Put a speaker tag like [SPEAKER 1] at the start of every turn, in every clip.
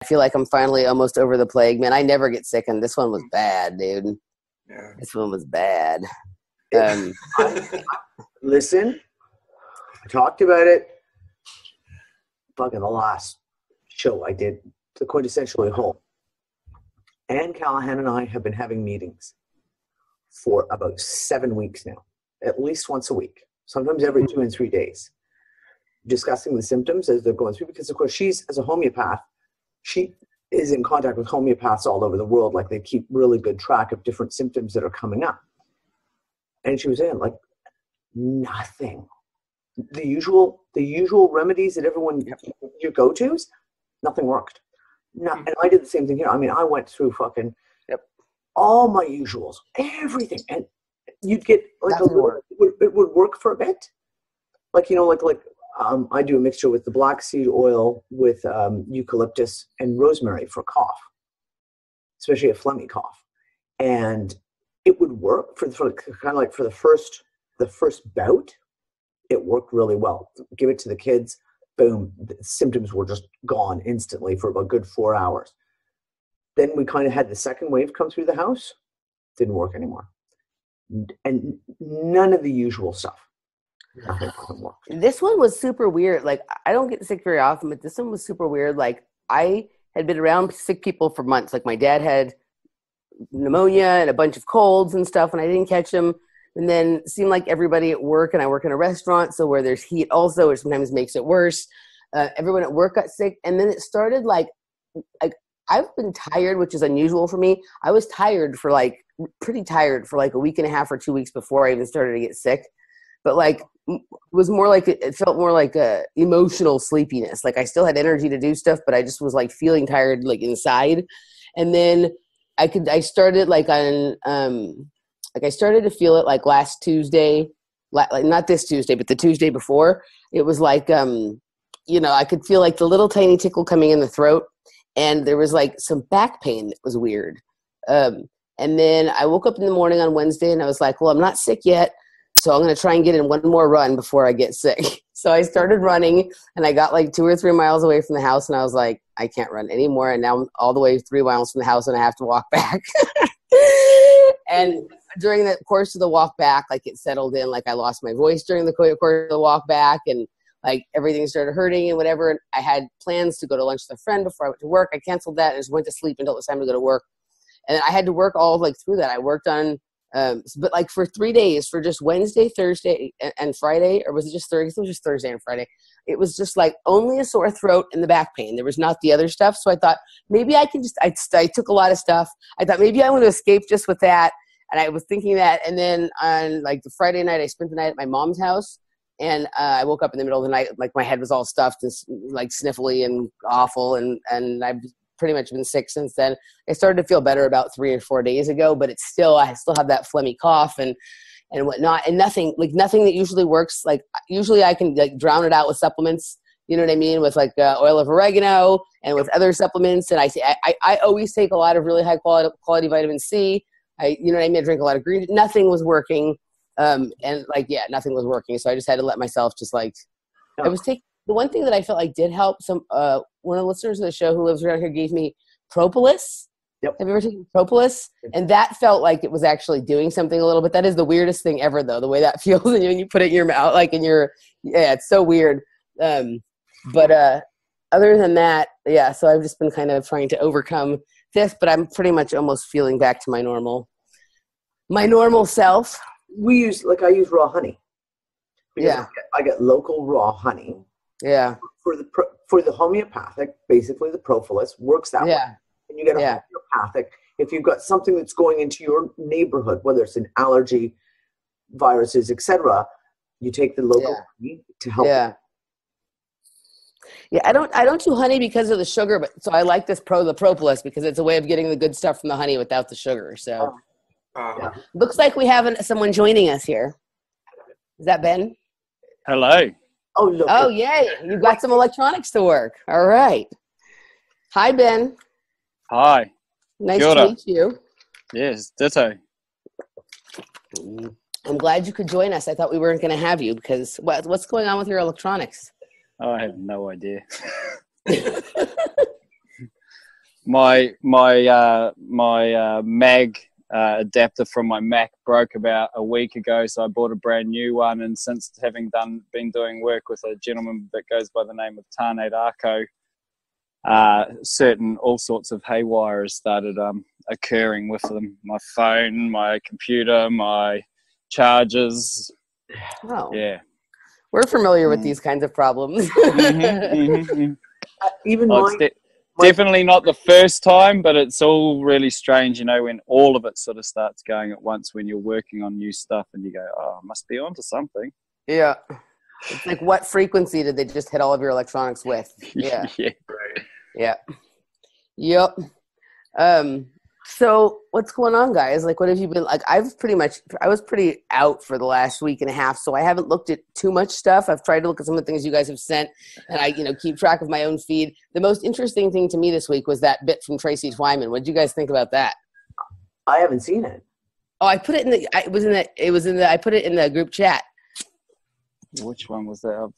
[SPEAKER 1] I feel like I'm finally almost over the plague, man. I never get sick, and this one was bad, dude.
[SPEAKER 2] Yeah.
[SPEAKER 1] This one was bad.
[SPEAKER 3] Listen, I talked about it fucking the last show I did, the Quintessentially Home. Ann Callahan and I have been having meetings for about 7 weeks now, at least once a week, sometimes every 2 and 3 days, discussing the symptoms as they're going through, because of course she's, as a homeopath, she is in contact with homeopaths all over the world. Like, they keep really good track of different symptoms that are coming up. And she was saying, like, nothing. The usual remedies that everyone, your go-tos, nothing worked. And I did the same thing here. I mean, I went through fucking all my usuals, everything, and you'd get like it would work for a bit. Like, you know, like I do a mixture with the black seed oil with eucalyptus and rosemary for cough, especially a phlegmy cough, and it would work for kind of like for the first bout. It worked really well. Give it to the kids, boom, the symptoms were just gone instantly for about a good 4 hours. Then we kind of had the second wave come through the house. Didn't work anymore, and none of the usual stuff.
[SPEAKER 1] This one was super weird. Like, I don't get sick very often, but this one was super weird. Like, I had been around sick people for months. Like, my dad had pneumonia and a bunch of colds and stuff, and I didn't catch them. And then it seemed like everybody at work, and I work in a restaurant, so where there's heat also, which sometimes makes it worse. Everyone at work got sick, and then it started like I've been tired, which is unusual for me. I was pretty tired for like a week and a half or 2 weeks before I even started to get sick. But like, it was more like, it felt more like a emotional sleepiness. Like, I still had energy to do stuff, but I just was like feeling tired, like inside. And then I started like I started to feel it like last Tuesday, like not this Tuesday, but the Tuesday before. It was like, you know, I could feel like the little tiny tickle coming in the throat, and there was like some back pain that was weird. And then I woke up in the morning on Wednesday, and I was like, well, I'm not sick yet, so I'm going to try and get in one more run before I get sick. So I started running, and I got like 2 or 3 miles away from the house, and I was like, I can't run anymore. And now I'm all the way 3 miles from the house, and I have to walk back. And during the course of the walk back, like, it settled in, like I lost my voice during the course of the walk back, and like everything started hurting and whatever. And I had plans to go to lunch with a friend before I went to work. I canceled that and just went to sleep until it was time to go to work. And I had to work all like through that. I worked on, but like for 3 days, for just Wednesday, Thursday, and Friday, or was it just Thursday? It was just Thursday and Friday. It was just like only a sore throat and the back pain. There was not the other stuff. So I thought maybe I can just, I took a lot of stuff. I thought maybe I want to escape just with that. And I was thinking that. And then on like the Friday night, I spent the night at my mom's house. And I woke up in the middle of the night, like my head was all stuffed and like sniffly and awful. And I've pretty much been sick since then. I started to feel better about 3 or 4 days ago, but it's still, I still have that phlegmy cough and whatnot, and nothing that usually works. Like, usually I can like drown it out with supplements, you know what I mean? With like oil of oregano and with other supplements. And I always take a lot of really high quality vitamin C. You know what I mean? I drink a lot of green. Nothing was working. And like, yeah, nothing was working. So I just had to let myself just like, I was taking, the one thing that I felt like did help, one of the listeners of the show who lives around here gave me propolis. Yep. Have you ever taken propolis? And that felt like it was actually doing something a little bit. That is the weirdest thing ever, though, the way that feels when you put it in your mouth, like in your, yeah, it's so weird. But other than that, yeah, so I've just been kind of trying to overcome this, but I'm pretty much almost feeling back to my normal self.
[SPEAKER 3] I use raw honey. Yeah. I get local raw honey.
[SPEAKER 1] Yeah.
[SPEAKER 3] For the homeopathic, basically the propolis works that way. And you get a homeopathic. If you've got something that's going into your neighborhood, whether it's an allergy, viruses, etc., you take the local honey to help.
[SPEAKER 1] Yeah. Yeah, I don't do honey because of the sugar, but so I like the propolis because it's a way of getting the good stuff from the honey without the sugar. So looks like we have someone joining us here. Is that Ben?
[SPEAKER 4] Hello.
[SPEAKER 3] Oh, look.
[SPEAKER 1] Oh, yay. You got some electronics to work. All right. Hi, Ben.
[SPEAKER 4] Hi.
[SPEAKER 1] Nice to meet you.
[SPEAKER 4] Yes, ditto.
[SPEAKER 1] I'm glad you could join us. I thought we weren't going to have you because what's going on with your electronics?
[SPEAKER 4] Oh, I have no idea. my mag adapter from my Mac broke about a week ago, so I bought a brand new one. And since having been doing work with a gentleman that goes by the name of Tane Darko, all sorts of haywire has started occurring with them. My phone, my computer, my chargers.
[SPEAKER 1] Oh,
[SPEAKER 4] yeah,
[SPEAKER 1] we're familiar with these kinds of problems.
[SPEAKER 3] Even
[SPEAKER 4] definitely not the first time, but it's all really strange, when all of it sort of starts going at once when you're working on new stuff and you go, oh, I must be onto something.
[SPEAKER 1] Yeah. It's like, what frequency did they just hit all of your electronics with? Yeah.
[SPEAKER 4] Yeah.
[SPEAKER 3] Right.
[SPEAKER 1] Yeah. Yep. So what's going on, guys? Like, what have you been like? I was pretty out for the last week and a half, so I haven't looked at too much stuff. I've tried to look at some of the things you guys have sent, and I, keep track of my own feed. The most interesting thing to me this week was that bit from Tracy Twyman. What did you guys think about that?
[SPEAKER 3] I haven't seen it.
[SPEAKER 1] Oh, I put it in the. I put it in the group chat.
[SPEAKER 4] Which one was that?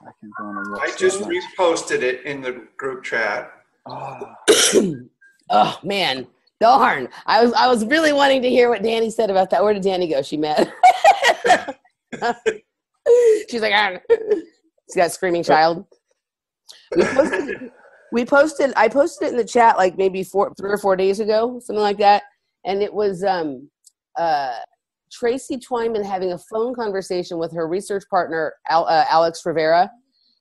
[SPEAKER 4] I can go on and watch.
[SPEAKER 2] I just reposted it in the group chat.
[SPEAKER 1] Oh man. Darn. I was really wanting to hear what Dani said about that. Where did Dani go? She mad? She's like, ah. She's got a screaming child. I posted it in the chat like maybe 3 or 4 days ago, something like that. And it was Tracy Twyman having a phone conversation with her research partner, Alex Rivera,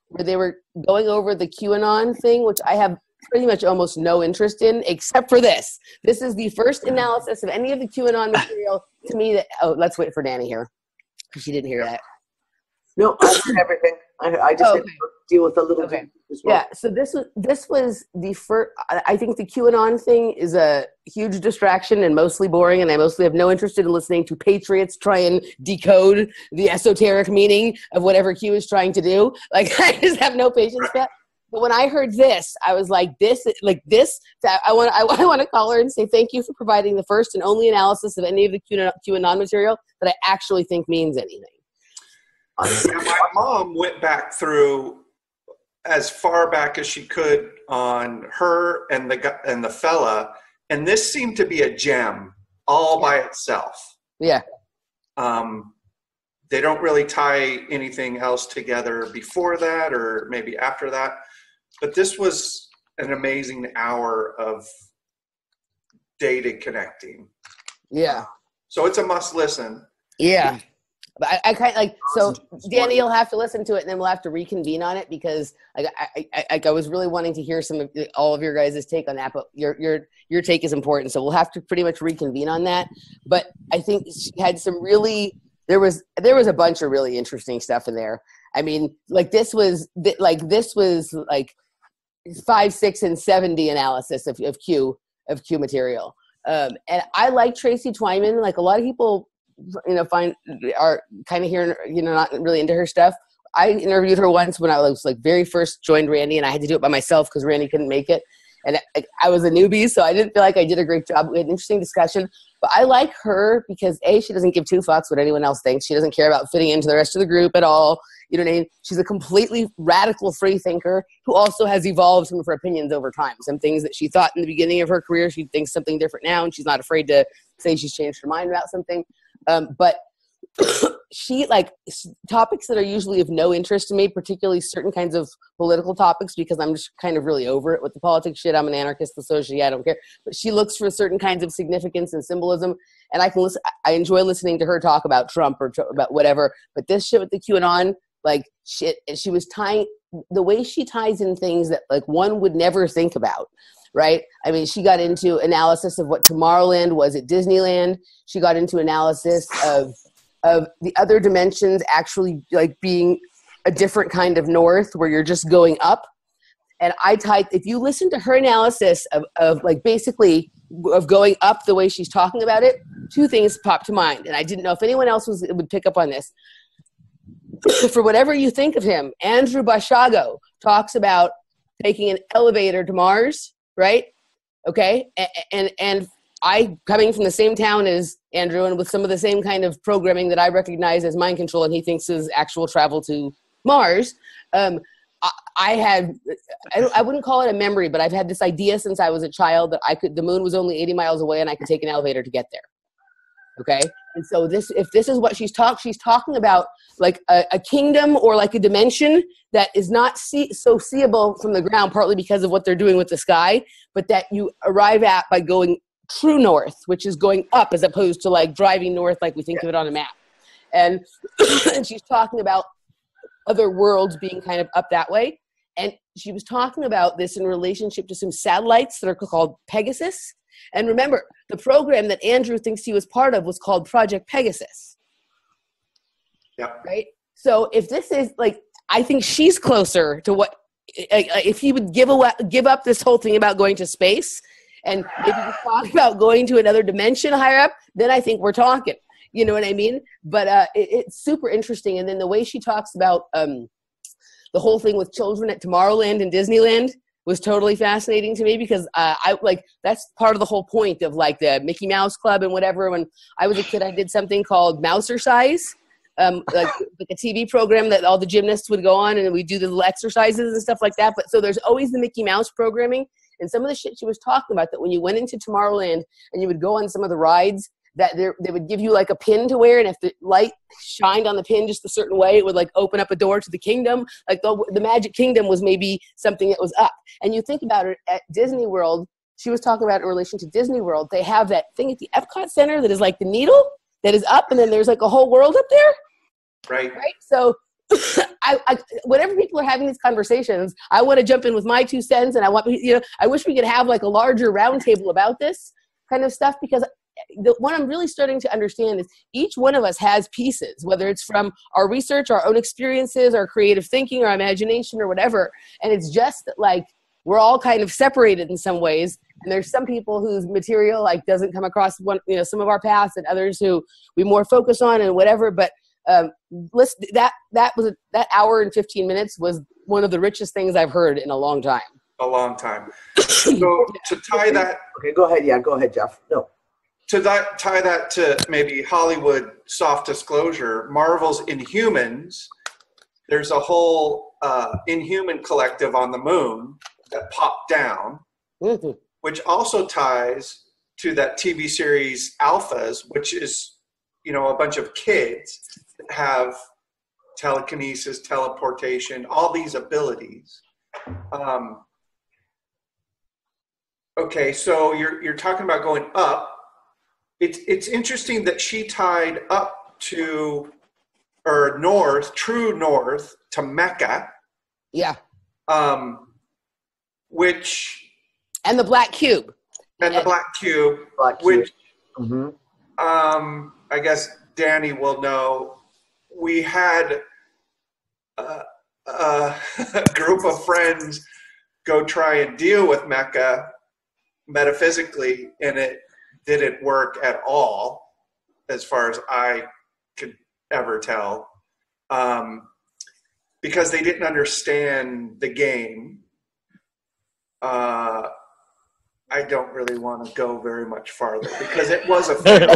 [SPEAKER 1] where they were going over the QAnon thing, which I have pretty much almost no interest in, except for this. This is the first analysis of any of the QAnon material to me that, let's wait for Dani here, because she didn't hear that.
[SPEAKER 3] No, I heard everything. I just had to deal with a little bit as well.
[SPEAKER 1] Yeah, so this was the first. I think the QAnon thing is a huge distraction and mostly boring, and I mostly have no interest in listening to patriots try and decode the esoteric meaning of whatever Q is trying to do. Like, I just have no patience for that. But when I heard this, I was like, I want to call her and say thank you for providing the first and only analysis of any of the QAnon material that I actually think means anything.
[SPEAKER 2] Yeah, my mom went back through as far back as she could on her and the fella, and this seemed to be a gem all by itself.
[SPEAKER 1] Yeah.
[SPEAKER 2] They don't really tie anything else together before that or maybe after that. But this was an amazing hour of data connecting.
[SPEAKER 1] Yeah.
[SPEAKER 2] So it's a must listen.
[SPEAKER 1] Yeah. But I kind of like, so Dani, you'll have to listen to it and then we'll have to reconvene on it because I was really wanting to hear all of your guys' take on that, but your take is important. So we'll have to pretty much reconvene on that. But I think she had some really, there was a bunch of really interesting stuff in there. I mean, this was like 5, 6, and 70 analysis of Q material. And I like Tracy Twyman. Like, a lot of people, are kind of hearing, not really into her stuff. I interviewed her once when I was like very first joined Randy, and I had to do it by myself because Randy couldn't make it. And I was a newbie, so I didn't feel like I did a great job. We had an interesting discussion. But I like her because, A, she doesn't give 2 fucks what anyone else thinks. She doesn't care about fitting into the rest of the group at all. You know what I mean? She's a completely radical free thinker who also has evolved some of her opinions over time. Some things that she thought in the beginning of her career, she thinks something different now, and she's not afraid to say she's changed her mind about something. But she, like, topics that are usually of no interest to me, particularly certain kinds of political topics, because I'm just kind of really over it with the politics shit. I'm an anarchist, the socialist, I don't care. But she looks for certain kinds of significance and symbolism, and I enjoy listening to her talk about Trump or about whatever. But this shit with the QAnon, like, shit, and she was tying, the way she ties in things that, like, one would never think about. Right? I mean, she got into analysis of what Tomorrowland was at Disneyland. She got into analysis of the other dimensions actually, like, being a different kind of north where you're just going up. And if you listen to her analysis of like basically of going up the way she's talking about it, 2 things pop to mind. And I didn't know if anyone else would pick up on this. For whatever you think of him, Andrew Bashago talks about taking an elevator to Mars. Right? Okay. And I, coming from the same town as Andrew and with some of the same kind of programming that I recognize as mind control and he thinks is actual travel to Mars, I wouldn't call it a memory, but I've had this idea since I was a child that the moon was only 80 miles away and I could take an elevator to get there. Okay. And so if this is what she's talking about like a kingdom or like a dimension that is not so seeable from the ground, partly because of what they're doing with the sky, but that you arrive at by going true north, which is going up as opposed to like driving north like we think of it on a map. And, and she's talking about other worlds being kind of up that way. And she was talking about this in relationship to some satellites that are called Pegasus. And remember, the program that Andrew thinks he was part of was called Project Pegasus.
[SPEAKER 2] Yeah.
[SPEAKER 1] Right? So if this is like, I think she's closer to what, if he would give up this whole thing about going to space, and if you talk about going to another dimension higher up, then I think we're talking. You know what I mean? But it's super interesting. And then the way she talks about the whole thing with children at Tomorrowland and Disneyland was totally fascinating to me, because I like, that's part of the whole point of like the Mickey Mouse Club and whatever. When I was a kid, I did something called Mousercise, like a TV program that all the gymnasts would go on, and we do the little exercises and stuff like that. But so there's always the Mickey Mouse programming, and some of the shit she was talking about, that when you went into Tomorrowland and you would go on some of the rides, that they would give you like a pin to wear, and if the light shined on the pin just a certain way, it would like open up a door to the kingdom. Like the Magic Kingdom was maybe something that was up. And you think about it at Disney World, she was talking about in relation to Disney World, they have that thing at the Epcot Center that is like the needle that is up, and then there's like a whole world up there.
[SPEAKER 2] Right.
[SPEAKER 1] So whenever people are having these conversations, I want to jump in with my 2 cents, and I wish we could have like a larger roundtable about this kind of stuff, because what I'm really starting to understand is each one of us has pieces, whether it's from our research, our own experiences, our creative thinking, our imagination, or whatever. And it's just that like we're all kind of separated in some ways. And there's some people whose material like doesn't come across some of our paths, and others who we more focus on and whatever. But that hour and 15 minutes was one of the richest things I've heard in a long time.
[SPEAKER 2] A long time. So to tie that.
[SPEAKER 3] Okay, go ahead. Yeah, go ahead, Jeff. No.
[SPEAKER 2] Tie that to maybe Hollywood soft disclosure, Marvel's Inhumans, there's a whole Inhuman collective on the moon that popped down, which also ties to that TV series Alphas, which is, a bunch of kids that have telekinesis, teleportation, all these abilities. Okay, so you're talking about going up. It's interesting that she tied up to, or north, true north, to Mecca.
[SPEAKER 1] Yeah.
[SPEAKER 2] Which.
[SPEAKER 1] And the Black Cube.
[SPEAKER 2] And the Black Cube. Which, I guess Dani will know. We had a group of friends go try and deal with Mecca metaphysically, and it didn't work at all, as far as I could ever tell, because they didn't understand the game. I don't really want to go very much farther, because it was a fail.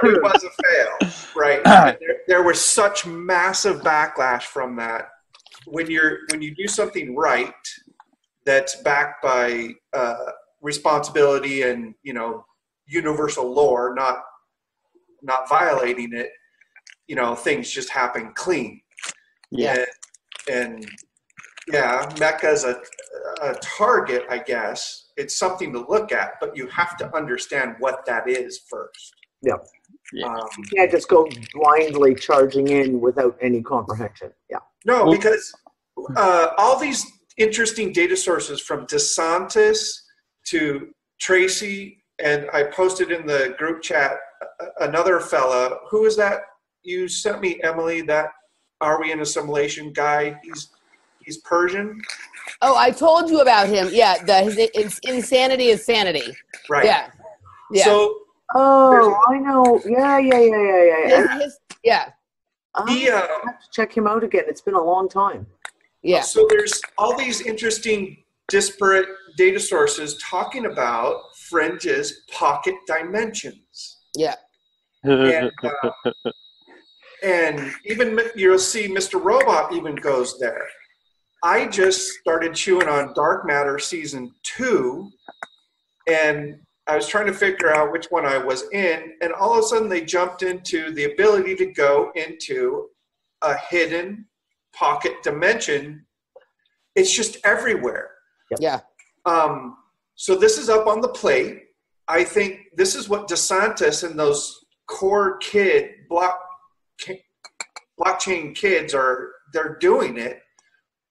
[SPEAKER 2] It was a fail, right? There was such massive backlash from that. When you do something right, that's backed by responsibility and universal lore, not violating it, things just happen clean.
[SPEAKER 4] Yeah.
[SPEAKER 2] And yeah, Mecca's a target, I guess. It's something to look at, but you have to understand what that is first.
[SPEAKER 3] Yeah. You can't just go blindly charging in without any comprehension. Yeah.
[SPEAKER 2] No, because all these interesting data sources, from DeSantis to Tracy, and I posted in the group chat another fella. Who is that you sent me, Emily? That Are We in a Simulation guy? He's Persian.
[SPEAKER 1] Oh, I told you about him. Yeah, his insanity is sanity.
[SPEAKER 2] Right.
[SPEAKER 1] Yeah.
[SPEAKER 2] So.
[SPEAKER 3] I know. Yeah.
[SPEAKER 1] Yeah.
[SPEAKER 3] I have to check him out again. It's been a long time.
[SPEAKER 1] Yeah.
[SPEAKER 2] So there's all these interesting disparate data sources talking about Fringe's pocket dimensions.
[SPEAKER 1] Yeah.
[SPEAKER 2] And And even you'll see Mr. Robot even goes there. I just started chewing on Dark Matter season 2, and I was trying to figure out which one I was in, and all of a sudden they jumped into the ability to go into a hidden pocket dimension. It's just everywhere.
[SPEAKER 1] Yeah.
[SPEAKER 2] So this is up on the plate. I think this is what DeSantis and those core blockchain kids they're doing it,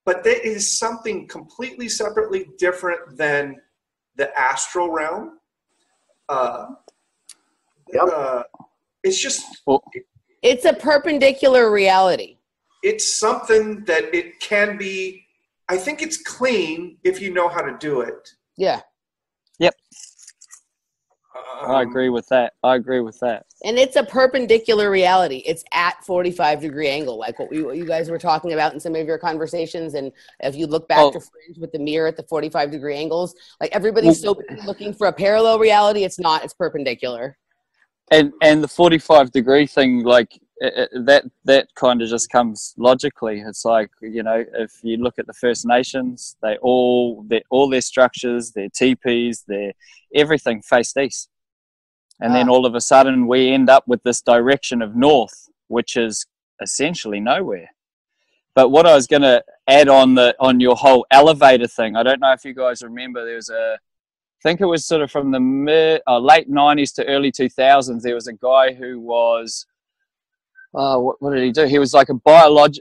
[SPEAKER 2] but that is something completely separately different than the astral realm. It's just,
[SPEAKER 1] it's a perpendicular reality.
[SPEAKER 2] It's something that it can be, I think it's clean if you know how to do it.
[SPEAKER 1] Yeah.
[SPEAKER 4] Yep. I agree with that.
[SPEAKER 1] And it's a perpendicular reality. It's at 45-degree angle, like what you guys were talking about in some of your conversations. And if you look back to Fringe with the mirror at the 45-degree angles, like everybody's so looking for a parallel reality. It's not. It's perpendicular.
[SPEAKER 4] And the 45-degree thing, like that kind of just comes logically. It's like, you know, if you look at the First Nations, all their structures, their teepees, their everything faced east. And then all of a sudden we end up with this direction of north, which is essentially nowhere. But what I was going to add on your whole elevator thing, I don't know if you guys remember, there was I think it was sort of from the late 90s to early 2000s, there was a guy who was, what did he do? He was like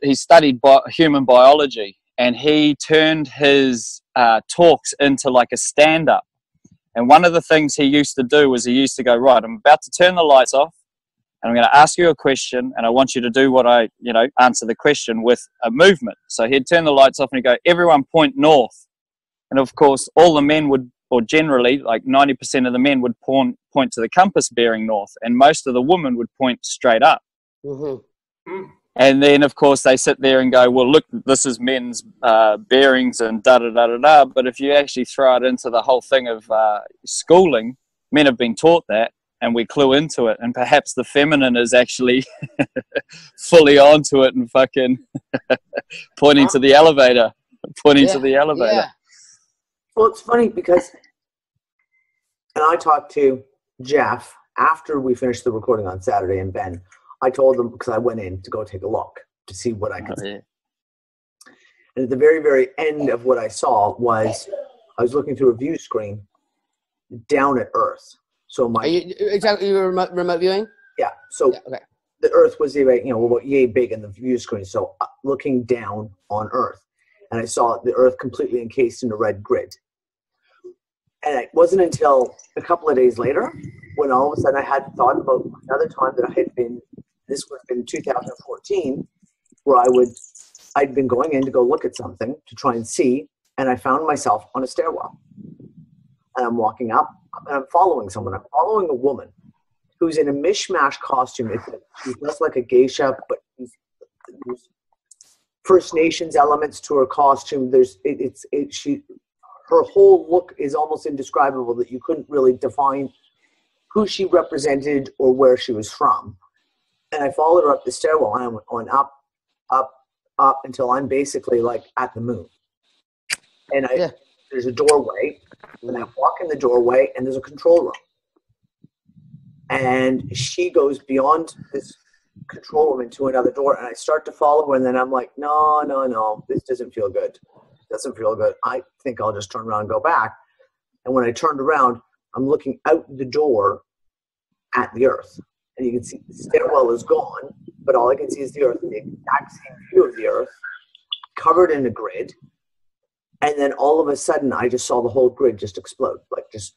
[SPEAKER 4] he studied human biology, and he turned his talks into like a stand-up. And one of the things he used to do was he used to go, right, I'm about to turn the lights off, and I'm going to ask you a question, and I want you to do answer the question with a movement. So he'd turn the lights off and he'd go, everyone point north. And of course, all the men would, or generally like 90% of the men would point to the compass bearing north, and most of the women would point straight up.
[SPEAKER 1] Mm-hmm.
[SPEAKER 4] And then, of course, they sit there and go, well, look, this is men's bearings and da-da-da-da-da. But if you actually throw it into the whole thing of schooling, men have been taught that, and we clue into it. And perhaps the feminine is actually fully onto it and fucking pointing to the elevator.
[SPEAKER 1] Yeah.
[SPEAKER 3] Well, it's funny because, and I talked to Jeff after we finished the recording on Saturday, and Ben, I told them, because I went in to go take a look to see what I could see. And at the very, very end of what I saw was, I was looking through a view screen down at Earth. So
[SPEAKER 1] Are you remote viewing?
[SPEAKER 3] Yeah. So
[SPEAKER 1] okay.
[SPEAKER 3] The Earth was about yay big in the view screen. So looking down on Earth, and I saw the Earth completely encased in a red grid. And it wasn't until a couple of days later when all of a sudden I had thought about another time that I had been, this would have been 2014, where I'd been going in to go look at something to try and see, and I found myself on a stairwell. And I'm walking up, and I'm following someone. I'm following a woman who's in a mishmash costume. She's dressed like a geisha, but there's First Nations elements to her costume. Her whole look is almost indescribable, that you couldn't really define who she represented or where she was from. And I followed her up the stairwell, and I went on up, up, up until I'm basically like at the moon. And there's a doorway, and I walk in the doorway, and there's a control room. And she goes beyond this control room into another door, and I start to follow her, and then I'm like, no, this doesn't feel good. I think I'll just turn around and go back. And when I turned around, I'm looking out the door at the Earth. And you can see the stairwell is gone, but all I can see is the Earth, the exact same view of the Earth, covered in a grid. And then all of a sudden, I just saw the whole grid just explode, like just,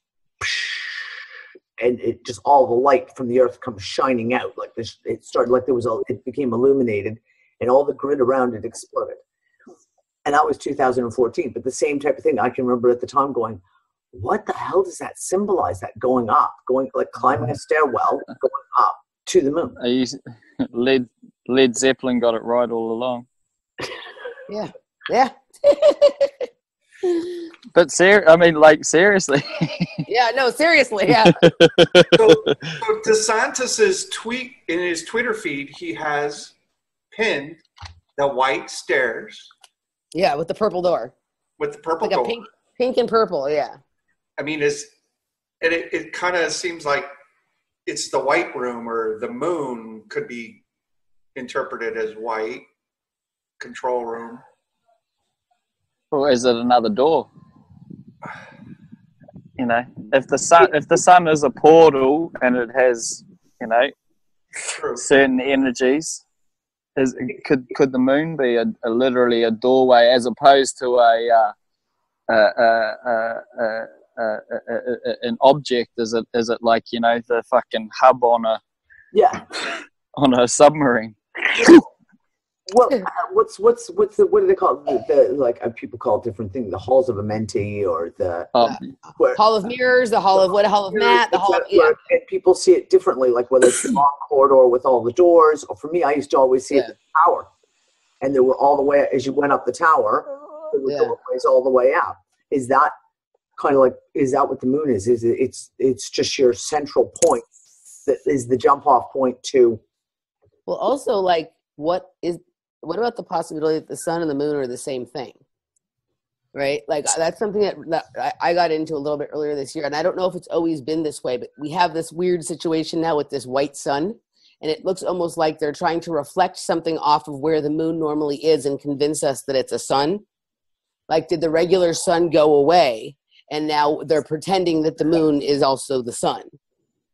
[SPEAKER 3] and it just, all the light from the Earth comes shining out. Like this, it started like it became illuminated, and all the grid around it exploded. And that was 2014. But the same type of thing, I can remember at the time going, what the hell does that symbolize? That going up, like climbing a stairwell, going up to the moon.
[SPEAKER 4] Led Zeppelin got it right all along.
[SPEAKER 1] Yeah.
[SPEAKER 4] But seriously.
[SPEAKER 1] Yeah, no, seriously, yeah.
[SPEAKER 2] So DeSantis's tweet, in his Twitter feed, he has pinned the white stairs.
[SPEAKER 1] Yeah, with the purple door.
[SPEAKER 2] With the purple
[SPEAKER 1] like
[SPEAKER 2] door.
[SPEAKER 1] A pink and purple, yeah.
[SPEAKER 2] I mean, it kind of seems like it's the white room, or the moon could be interpreted as white. Control room.
[SPEAKER 4] Or is it another door? You know, if the sun is a portal and it has, you know,
[SPEAKER 2] True.
[SPEAKER 4] certain energies, could the moon be literally a doorway as opposed to an object? Is it like, you know, the fucking hub on a submarine?
[SPEAKER 3] Well, what do they call it? The like people call it different things. The halls of Amenti, or the
[SPEAKER 1] Hall of Mirrors, the Hall of Mat, the Hall of, yeah.
[SPEAKER 3] And people see it differently, like whether it's a long corridor with all the doors, or for me, I used to always see it in the tower, and there were all the way as you went up the tower, there were doorways all the way out. Is that kind of like, is that what the moon is? Is it's just your central point that is the jump off point to?
[SPEAKER 1] Well, also, like, what about the possibility that the sun and the moon are the same thing? Right? Like, that's something that I got into a little bit earlier this year, and I don't know if it's always been this way, but we have this weird situation now with this white sun, and it looks almost like they're trying to reflect something off of where the moon normally is and convince us that it's a sun. Like, did the regular sun go away, and now they're pretending that the moon is also the sun?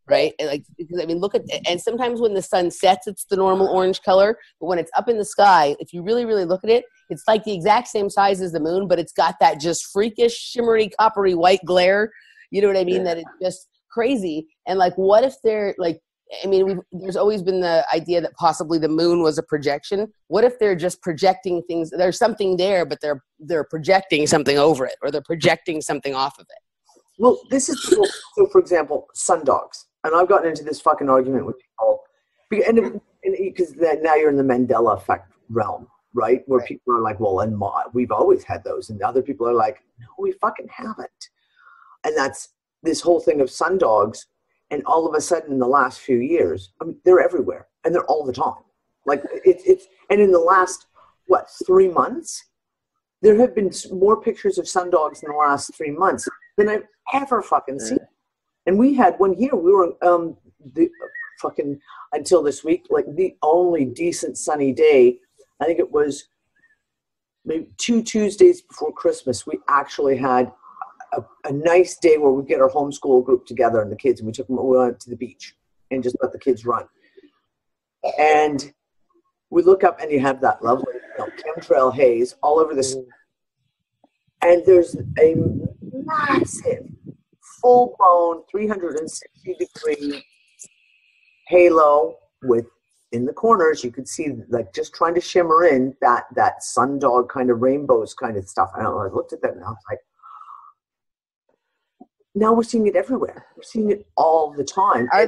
[SPEAKER 1] Right? Like, because I mean, look at, and sometimes when the sun sets, it's the normal orange color, but when it's up in the sky, if you really, really look at it, it's like the exact same size as the moon, but it's got that just freakish, shimmery, coppery white glare. You know what I mean? That it's just crazy. And like, what if they're like, I mean, there's always been the idea that possibly the moon was a projection. What if they're just projecting things? There's something there, but they're projecting something over it, or they're projecting something off of it.
[SPEAKER 3] Well, this is so. For example, sundogs, and I've gotten into this fucking argument with people, and because now you're in the Mandela effect realm, right? Where people are like, "Well, and we've always had those," and other people are like, "No, we fucking haven't." And that's this whole thing of sundogs. And all of a sudden, in the last few years, I mean, they're everywhere, and they're all the time. Like it's and in the last 3 months, there have been more pictures of sundogs in the last 3 months than I've ever fucking seen. And we had one here. We were the fucking until this week, like the only decent sunny day. I think it was maybe 2 Tuesdays before Christmas. We actually had a nice day where we get our homeschool group together and the kids, and we went to the beach and just let the kids run. And we look up and you have that lovely chemtrail haze all over the sky. And there's a massive, full-blown 360-degree halo with, in the corners, you could see like just trying to shimmer in that sundog kind of rainbows kind of stuff. I looked at that and I was like, now we're seeing it everywhere. We're seeing it all the time.
[SPEAKER 1] Are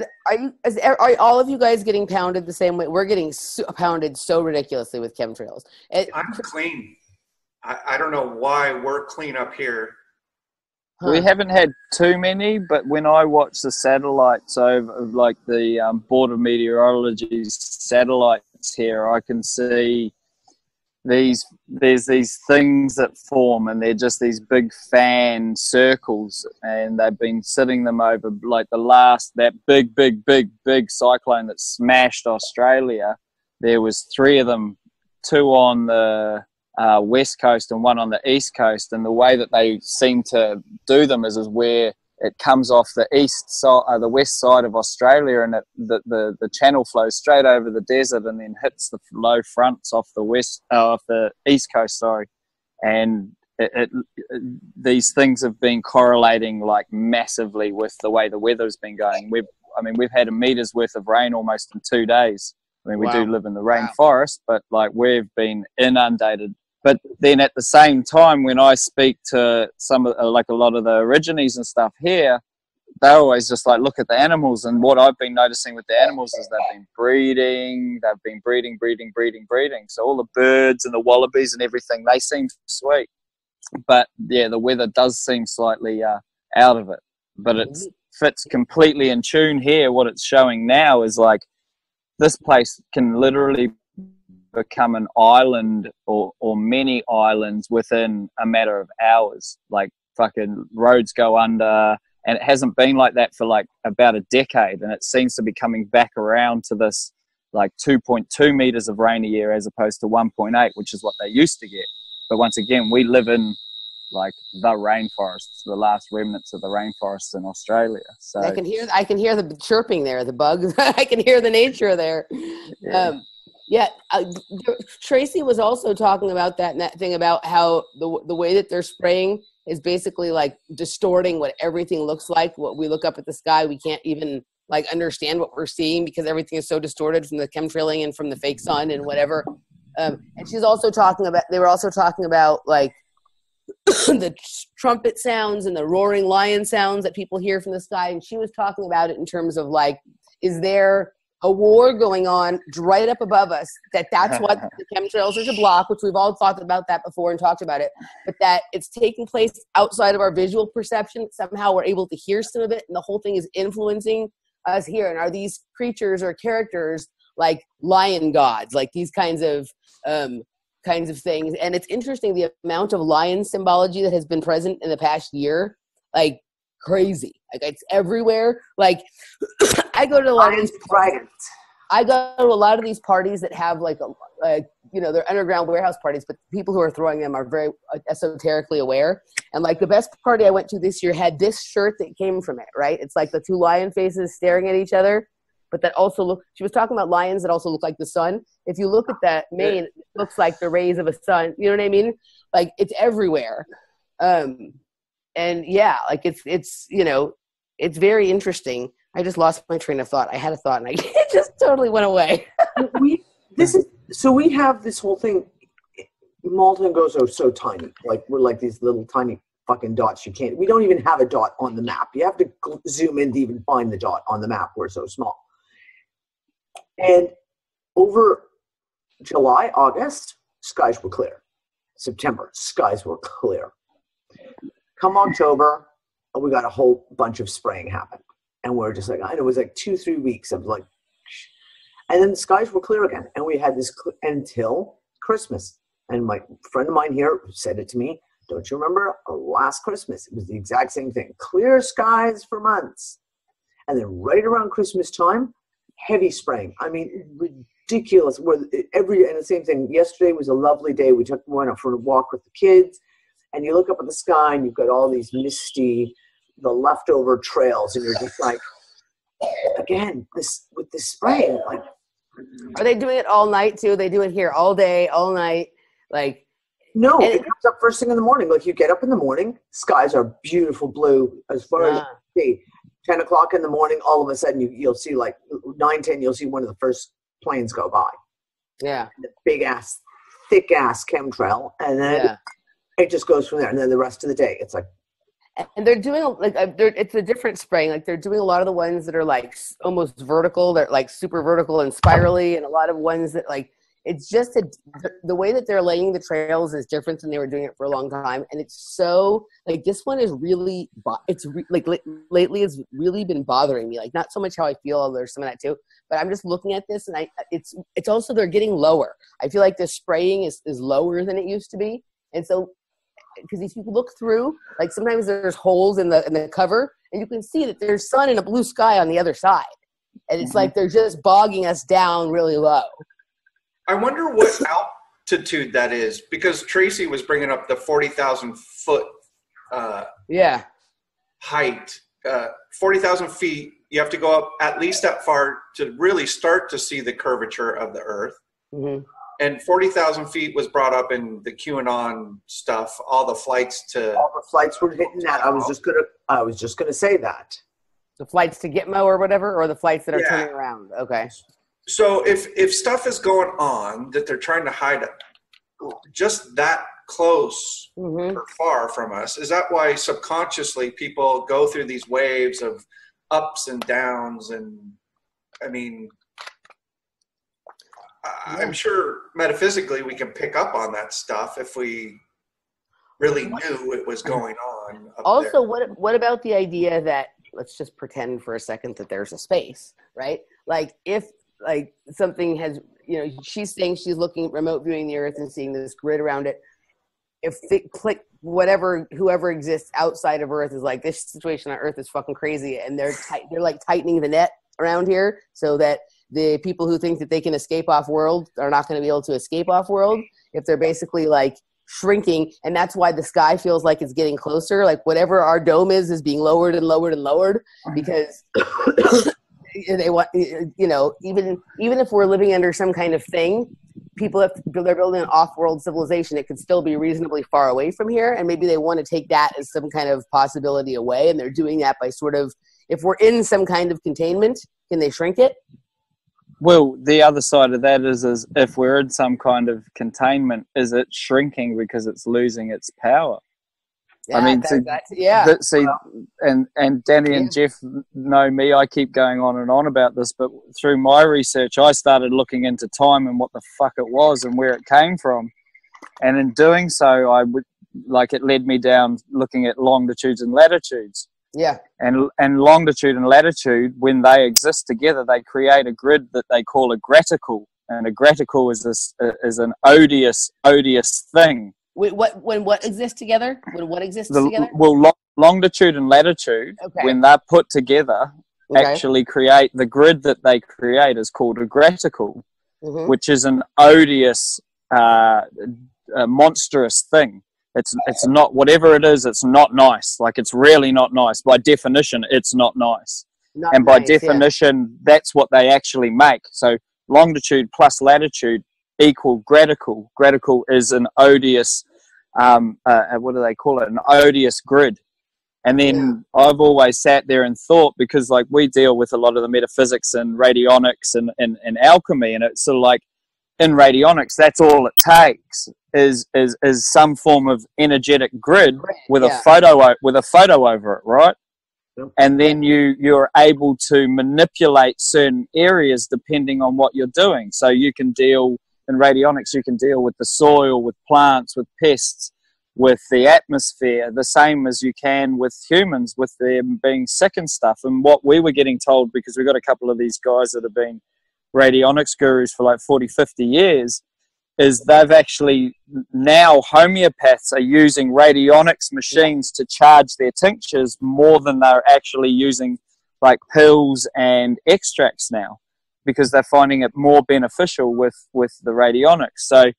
[SPEAKER 1] all of you guys getting pounded the same way? We're getting pounded so ridiculously with chemtrails.
[SPEAKER 2] I'm clean. I don't know why we're clean up here.
[SPEAKER 4] We haven't had too many, but when I watch the satellites over, like the Board of Meteorology's satellites here, I can see there's these things that form, and they're just these big fan circles, and they've been sitting them over like that big cyclone that smashed Australia. There was 3 of them, 2 on the west coast and 1 on the east coast, and the way that they seem to do them is where it comes off the east side, the west side of Australia, and the channel flows straight over the desert and then hits the low fronts off the east coast. Sorry, and these things have been correlating like massively with the way the weather's been going. We've had a meter's worth of rain almost in 2 days. I mean, we do live in the rainforest, but like we've been inundated. But then at the same time, when I speak to some of, like a lot of the Aborigines and stuff here, they're always just like, look at the animals. And what I've been noticing with the animals is they've been breeding. So all the birds and the wallabies and everything, they seem sweet. But yeah, the weather does seem slightly out of it. But it fits completely in tune here. What it's showing now is like, this place can literally become an island or many islands within a matter of hours. Like fucking roads go under, and it hasn't been like that for like about a decade, and it seems to be coming back around to this like 2.2 meters of rain a year as opposed to 1.8, which is what they used to get. But once again, we live in like the rainforests, the last remnants of the rainforests in Australia. So
[SPEAKER 1] I can hear the chirping there, the bugs. I can hear the nature there. Tracy was also talking about that thing about how the way that they're spraying is basically like distorting what everything looks like. What we look up at the sky, we can't even like understand what we're seeing because everything is so distorted from the chemtrailing and from the fake sun and whatever. And she's also talking about, they were also talking about like the trumpet sounds and the roaring lion sounds that people hear from the sky. And she was talking about it in terms of like, is there a war going on right up above us? That's what the chemtrails are to block, which we've all thought about that before and talked about it, but that it's taking place outside of our visual perception. Somehow we're able to hear some of it, and the whole thing is influencing us here. And are these creatures or characters like lion gods, like these kinds of things? And it's interesting the amount of lion symbology that has been present in the past year, like crazy. Like it's everywhere. Like I go to a lot of these parties. I go to a lot of these parties that have like they're underground warehouse parties, but the people who are throwing them are very esoterically aware. And like the best party I went to this year had this shirt that came from it, right? It's like the two lion faces staring at each other, but that also she was talking about lions that also look like the sun. If you look at that mane, it looks like the rays of a sun. You know what I mean? Like it's everywhere. And yeah, like it's very interesting. I just lost my train of thought. I had a thought and it just totally went away.
[SPEAKER 3] we have this whole thing. Malta and Grose are so tiny. Like we're like these little tiny fucking dots. We don't even have a dot on the map. You have to zoom in to even find the dot on the map. We're so small. And over July, August, skies were clear. September, skies were clear. Come October, we got a whole bunch of spraying happened. And we're just like, I know it was like 2-3 weeks of like, and then the skies were clear again. And we had this until Christmas. And my friend of mine here said it to me, don't you remember last Christmas? It was the exact same thing. Clear skies for months. And then right around Christmas time, heavy spraying. I mean, ridiculous. And the same thing. Yesterday was a lovely day. We went out for a walk with the kids. And you look up at the sky and you've got all these misty, the leftover trails, and you're just like, again, with this spraying, like.
[SPEAKER 1] Are they doing it all night too? They do it here all day, all night, like.
[SPEAKER 3] No, it comes up first thing in the morning. Like you get up in the morning, skies are beautiful blue as far as you see. 10 o'clock in the morning, all of a sudden you'll see like 9-10. You'll see one of the first planes go by.
[SPEAKER 1] Yeah,
[SPEAKER 3] the big ass, thick ass chemtrail, and then. It just goes from there, and then the rest of the day, it's like.
[SPEAKER 1] And they're doing it's a different spraying. Like they're doing a lot of the ones that are like almost vertical. They're like super vertical and spirally, and a lot of ones that like it's just the way that they're laying the trails is different than they were doing it for a long time. And it's so like this one is really lately it's really been bothering me. Like not so much how I feel. There's some of that too, but I'm just looking at this, and it's also they're getting lower. I feel like the spraying is lower than it used to be, and so. Because if you look through, like sometimes there's holes in the cover, and you can see that there's sun and a blue sky on the other side, and it's like they're just bogging us down really low.
[SPEAKER 2] I wonder what altitude that is, because Tracy was bringing up the 40,000 foot height. 40,000 feet, you have to go up at least that far to really start to see the curvature of the Earth. Mm-hmm. And 40,000 feet was brought up in the QAnon stuff. All the flights
[SPEAKER 3] were hitting that. I was just gonna say that.
[SPEAKER 1] The flights to Gitmo or whatever, or the flights that are turning around. Okay.
[SPEAKER 2] So if stuff is going on that they're trying to hide it, just that close or far from us, is that why subconsciously people go through these waves of ups and downs? And I mean. I'm sure metaphysically we can pick up on that stuff if we really knew it was going on.
[SPEAKER 1] Also, what about the idea that, let's just pretend for a second that there's a space, right? Like if like something has, she's saying she's looking, remote viewing the Earth and seeing this grid around it. If they click whoever exists outside of Earth is like, this situation on Earth is fucking crazy, and they're like tightening the net around here so that the people who think that they can escape off world are not going to be able to escape off world. If they're basically like shrinking, and that's why the sky feels like it's getting closer. Like whatever our dome is being lowered and lowered and lowered because they want, even if we're living under some kind of thing, they're building an off-world civilization. It could still be reasonably far away from here, and maybe they want to take that as some kind of possibility away, and they're doing that by sort of, if we're in some kind of containment, can they shrink it?
[SPEAKER 4] Well, the other side of that is if we're in some kind of containment, is it shrinking because it's losing its power?
[SPEAKER 1] Yeah,
[SPEAKER 4] I mean, and Danny and Jeff know me. I keep going on and on about this, but through my research, I started looking into time and what the fuck it was and where it came from. And in doing so, it led me down looking at longitudes and latitudes.
[SPEAKER 1] Yeah.
[SPEAKER 4] And longitude and latitude, when they exist together, they create a grid that they call a graticle. And a graticle is an odious thing.
[SPEAKER 1] When what exists together? When what exists together?
[SPEAKER 4] Well, longitude and latitude, when they're put together, actually create the grid that they create is called a graticle, which is an odious, monstrous thing. It's not, whatever it is, it's not nice. Like, it's really not nice. By definition, it's not nice. By definition, that's what they actually make. So longitude plus latitude equal graticle. Graticle is an odious, what do they call it? An odious grid. And then I've always sat there and thought, because like we deal with a lot of the metaphysics and radionics and alchemy, and it's sort of like, in radionics, that's all it takes is some form of energetic grid with a photo over it, right? Yep. And then you're able to manipulate certain areas depending on what you're doing. So you can deal in radionics, you can deal with the soil, with plants, with pests, with the atmosphere, the same as you can with humans, with them being sick and stuff. And what we were getting told, because we've got a couple of these guys that have been radionics gurus for like 40, 50 years, is they've actually, now homeopaths are using radionics machines to charge their tinctures more than they're actually using like pills and extracts now, because they're finding it more beneficial with the radionics. So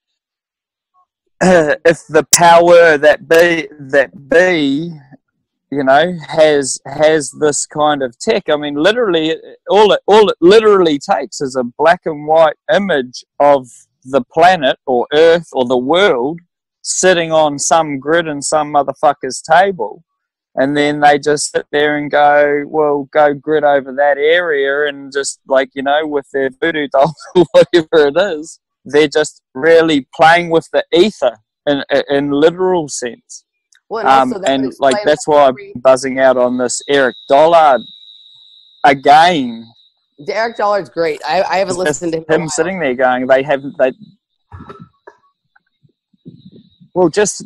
[SPEAKER 4] if the power that be has this kind of tech, I mean, literally all it literally takes is a black and white image of the planet or Earth or the world sitting on some grid in some motherfucker's table, and then they just sit there and go, well, go grid over that area, and just like, with their voodoo dolls or whatever it is, they're just really playing with the ether in literal sense.
[SPEAKER 1] Well,
[SPEAKER 4] and like that's why I'm buzzing out on this Eric Dollard again.
[SPEAKER 1] Eric Dollard's great. I haven't listened to
[SPEAKER 4] him sitting there going, well, just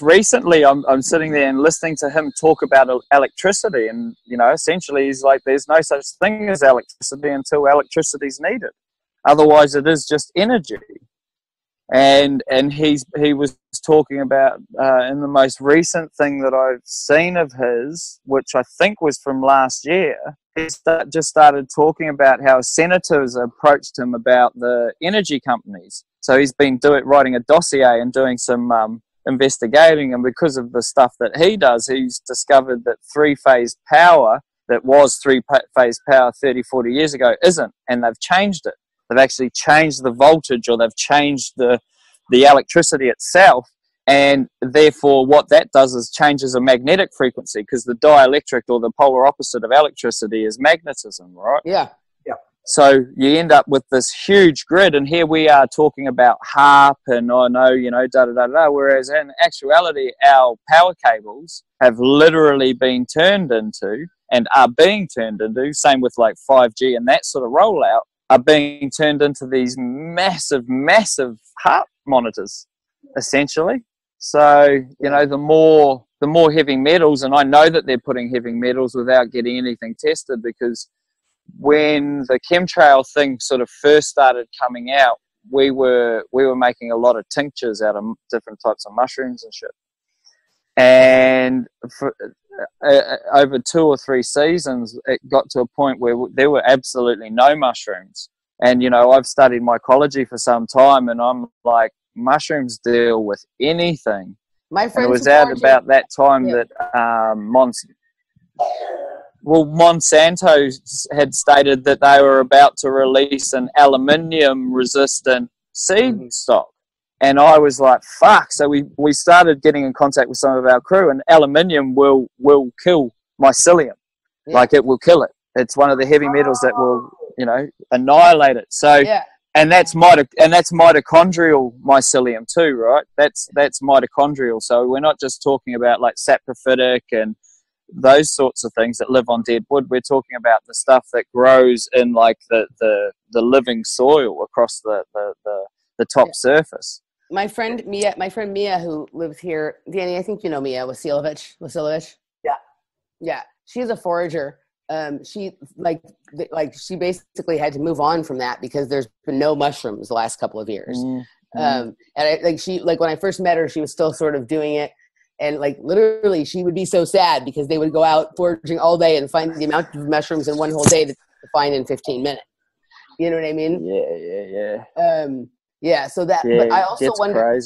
[SPEAKER 4] recently I'm sitting there and listening to him talk about electricity, and essentially he's like, there's no such thing as electricity until electricity's needed, otherwise it is just energy. And he was talking about in the most recent thing that I've seen of his, which I think was from last year, he just started talking about how senators approached him about the energy companies. So he's been writing a dossier and doing some investigating, and because of the stuff that he does, he's discovered that three-phase power that was three-phase power 30, 40 years ago isn't, and they've changed it. They've actually changed the voltage, or they've changed the electricity itself, and therefore what that does is changes a magnetic frequency, because the dielectric, or the polar opposite of electricity, is magnetism, right?
[SPEAKER 1] Yeah.
[SPEAKER 4] So you end up with this huge grid, and here we are talking about HARP and whereas in actuality our power cables have literally been turned into, and are being turned into, same with like 5G and that sort of rollout, are being turned into these massive HARP monitors, essentially. So, the more heavy metals, and I know that they're putting heavy metals without getting anything tested, because when the chemtrail thing sort of first started coming out, we were making a lot of tinctures out of different types of mushrooms and shit. And for, over 2 or 3 seasons, it got to a point where there were absolutely no mushrooms. And, you know, I've studied mycology for some time, and I'm like, mushrooms deal with anything.
[SPEAKER 1] My friend,
[SPEAKER 4] it was out about that time that Monsanto had stated that they were about to release an aluminium-resistant seed stock. And I was like, fuck. So we started getting in contact with some of our crew, and aluminium will kill mycelium. Yeah. Like, it will kill it. It's one of the heavy metals that will, you know, annihilate it. So, and that's mitochondrial mycelium too, right? That's mitochondrial. So we're not just talking about like saprophytic and those sorts of things that live on dead wood. We're talking about the stuff that grows in like the living soil across the top surface.
[SPEAKER 1] My friend Mia, who lives here, Dani, I think you know Mia Wasilovich. Yeah. She's a forager. She basically had to move on from that because there's been no mushrooms the last couple of years. And when I first met her, she was still sort of doing it. And like literally she would be so sad because they would go out foraging all day and find the amount of mushrooms in one whole day to find in 15 minutes. You know what I mean? Yeah. So that, but I also wonder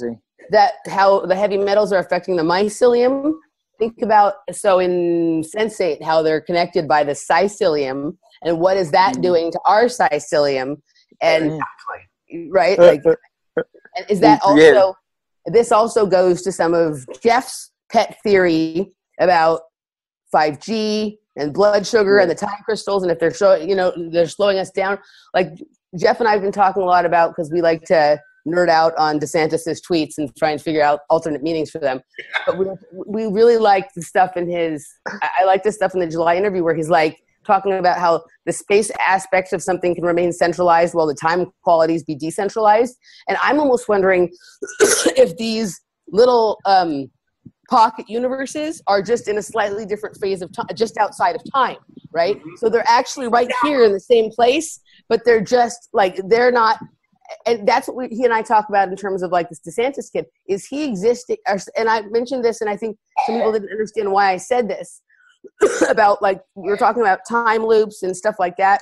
[SPEAKER 1] that how the heavy metals are affecting the mycelium. Think about, so in Sensate, how they're connected by the psycilium, and what is that doing to our psycilium? And right, like, is that also? This also goes to some of Jeff's pet theory about 5G and blood sugar and the time crystals, and if they're they're slowing us down. Like Jeff and I have been talking a lot about, because we like to nerd out on DeSantis's tweets and try and figure out alternate meanings for them. But we really like the stuff in I like the stuff in the July interview where he's like talking about how the space aspects of something can remain centralized while the time qualities be decentralized. And I'm almost wondering if these little pocket universes are just in a slightly different phase of time, just outside of time, right? So they're actually right here in the same place, but they're just like, they're not. And that's what he and I talk about in terms of like this DeSantis kid. Is he existing? And I mentioned this, and I think some people didn't understand why I said this about, like, we were talking about time loops and stuff like that,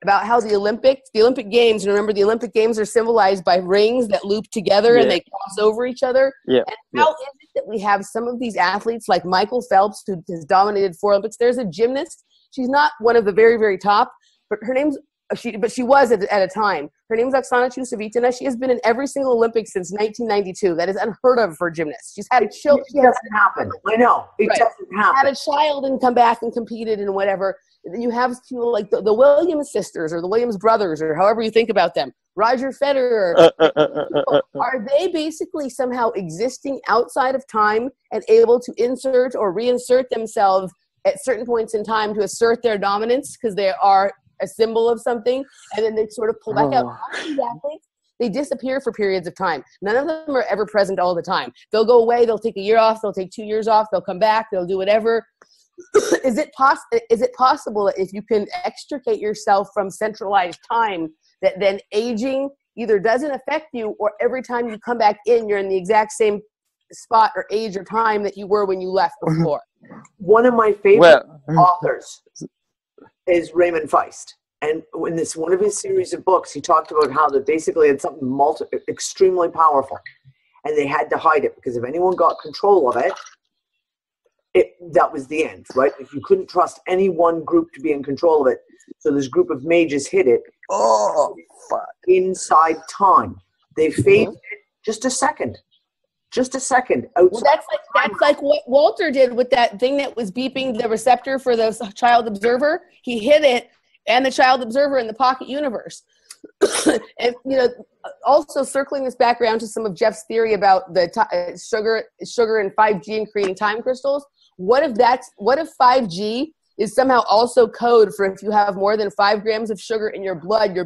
[SPEAKER 1] about how the Olympic Games, and remember the Olympic Games are symbolized by rings that loop together and they cross over each other. And how is it that we have some of these athletes like Michael Phelps, who has dominated 4 Olympics? There's a gymnast. She's not one of the very, very top, but her name's she was at a time. Her name's Oksana Chusovitina. She has been in every single Olympics since 1992. That is unheard of for a gymnast. She's had a child.
[SPEAKER 3] It doesn't happen. I know. It doesn't happen.
[SPEAKER 1] Had a child and come back and competed and whatever. You have people like the Williams sisters or the Williams brothers, or however you think about them. Roger Federer. Are they basically somehow existing outside of time and able to insert or reinsert themselves at certain points in time to assert their dominance because they are a symbol of something, and then they sort of pull back out? These athletes, they disappear for periods of time. None of them are ever present all the time. They'll go away, they'll take a year off, they'll take 2 years off, they'll come back, they'll do whatever. Is it possible that if you can extricate yourself from centralized time, that then aging either doesn't affect you, or every time you come back in, you're in the exact same spot or age or time that you were when you left before?
[SPEAKER 3] One of my favorite authors is Raymond Feist. And in one of his series of books, he talked about how they basically had something extremely powerful, and they had to hide it because if anyone got control of it, that was the end, right? If you couldn't trust any one group to be in control of it, so this group of mages hid it. Inside time, they phased it just a second. Well, that's like what Walter did with that thing that was beeping the receptor for the child observer. He hid it and the child observer in the pocket universe. And also circling this back around to some of Jeff's theory about the sugar and 5G and creating time crystals. What if 5G is somehow also code for if you have more than 5 grams of sugar in your blood, you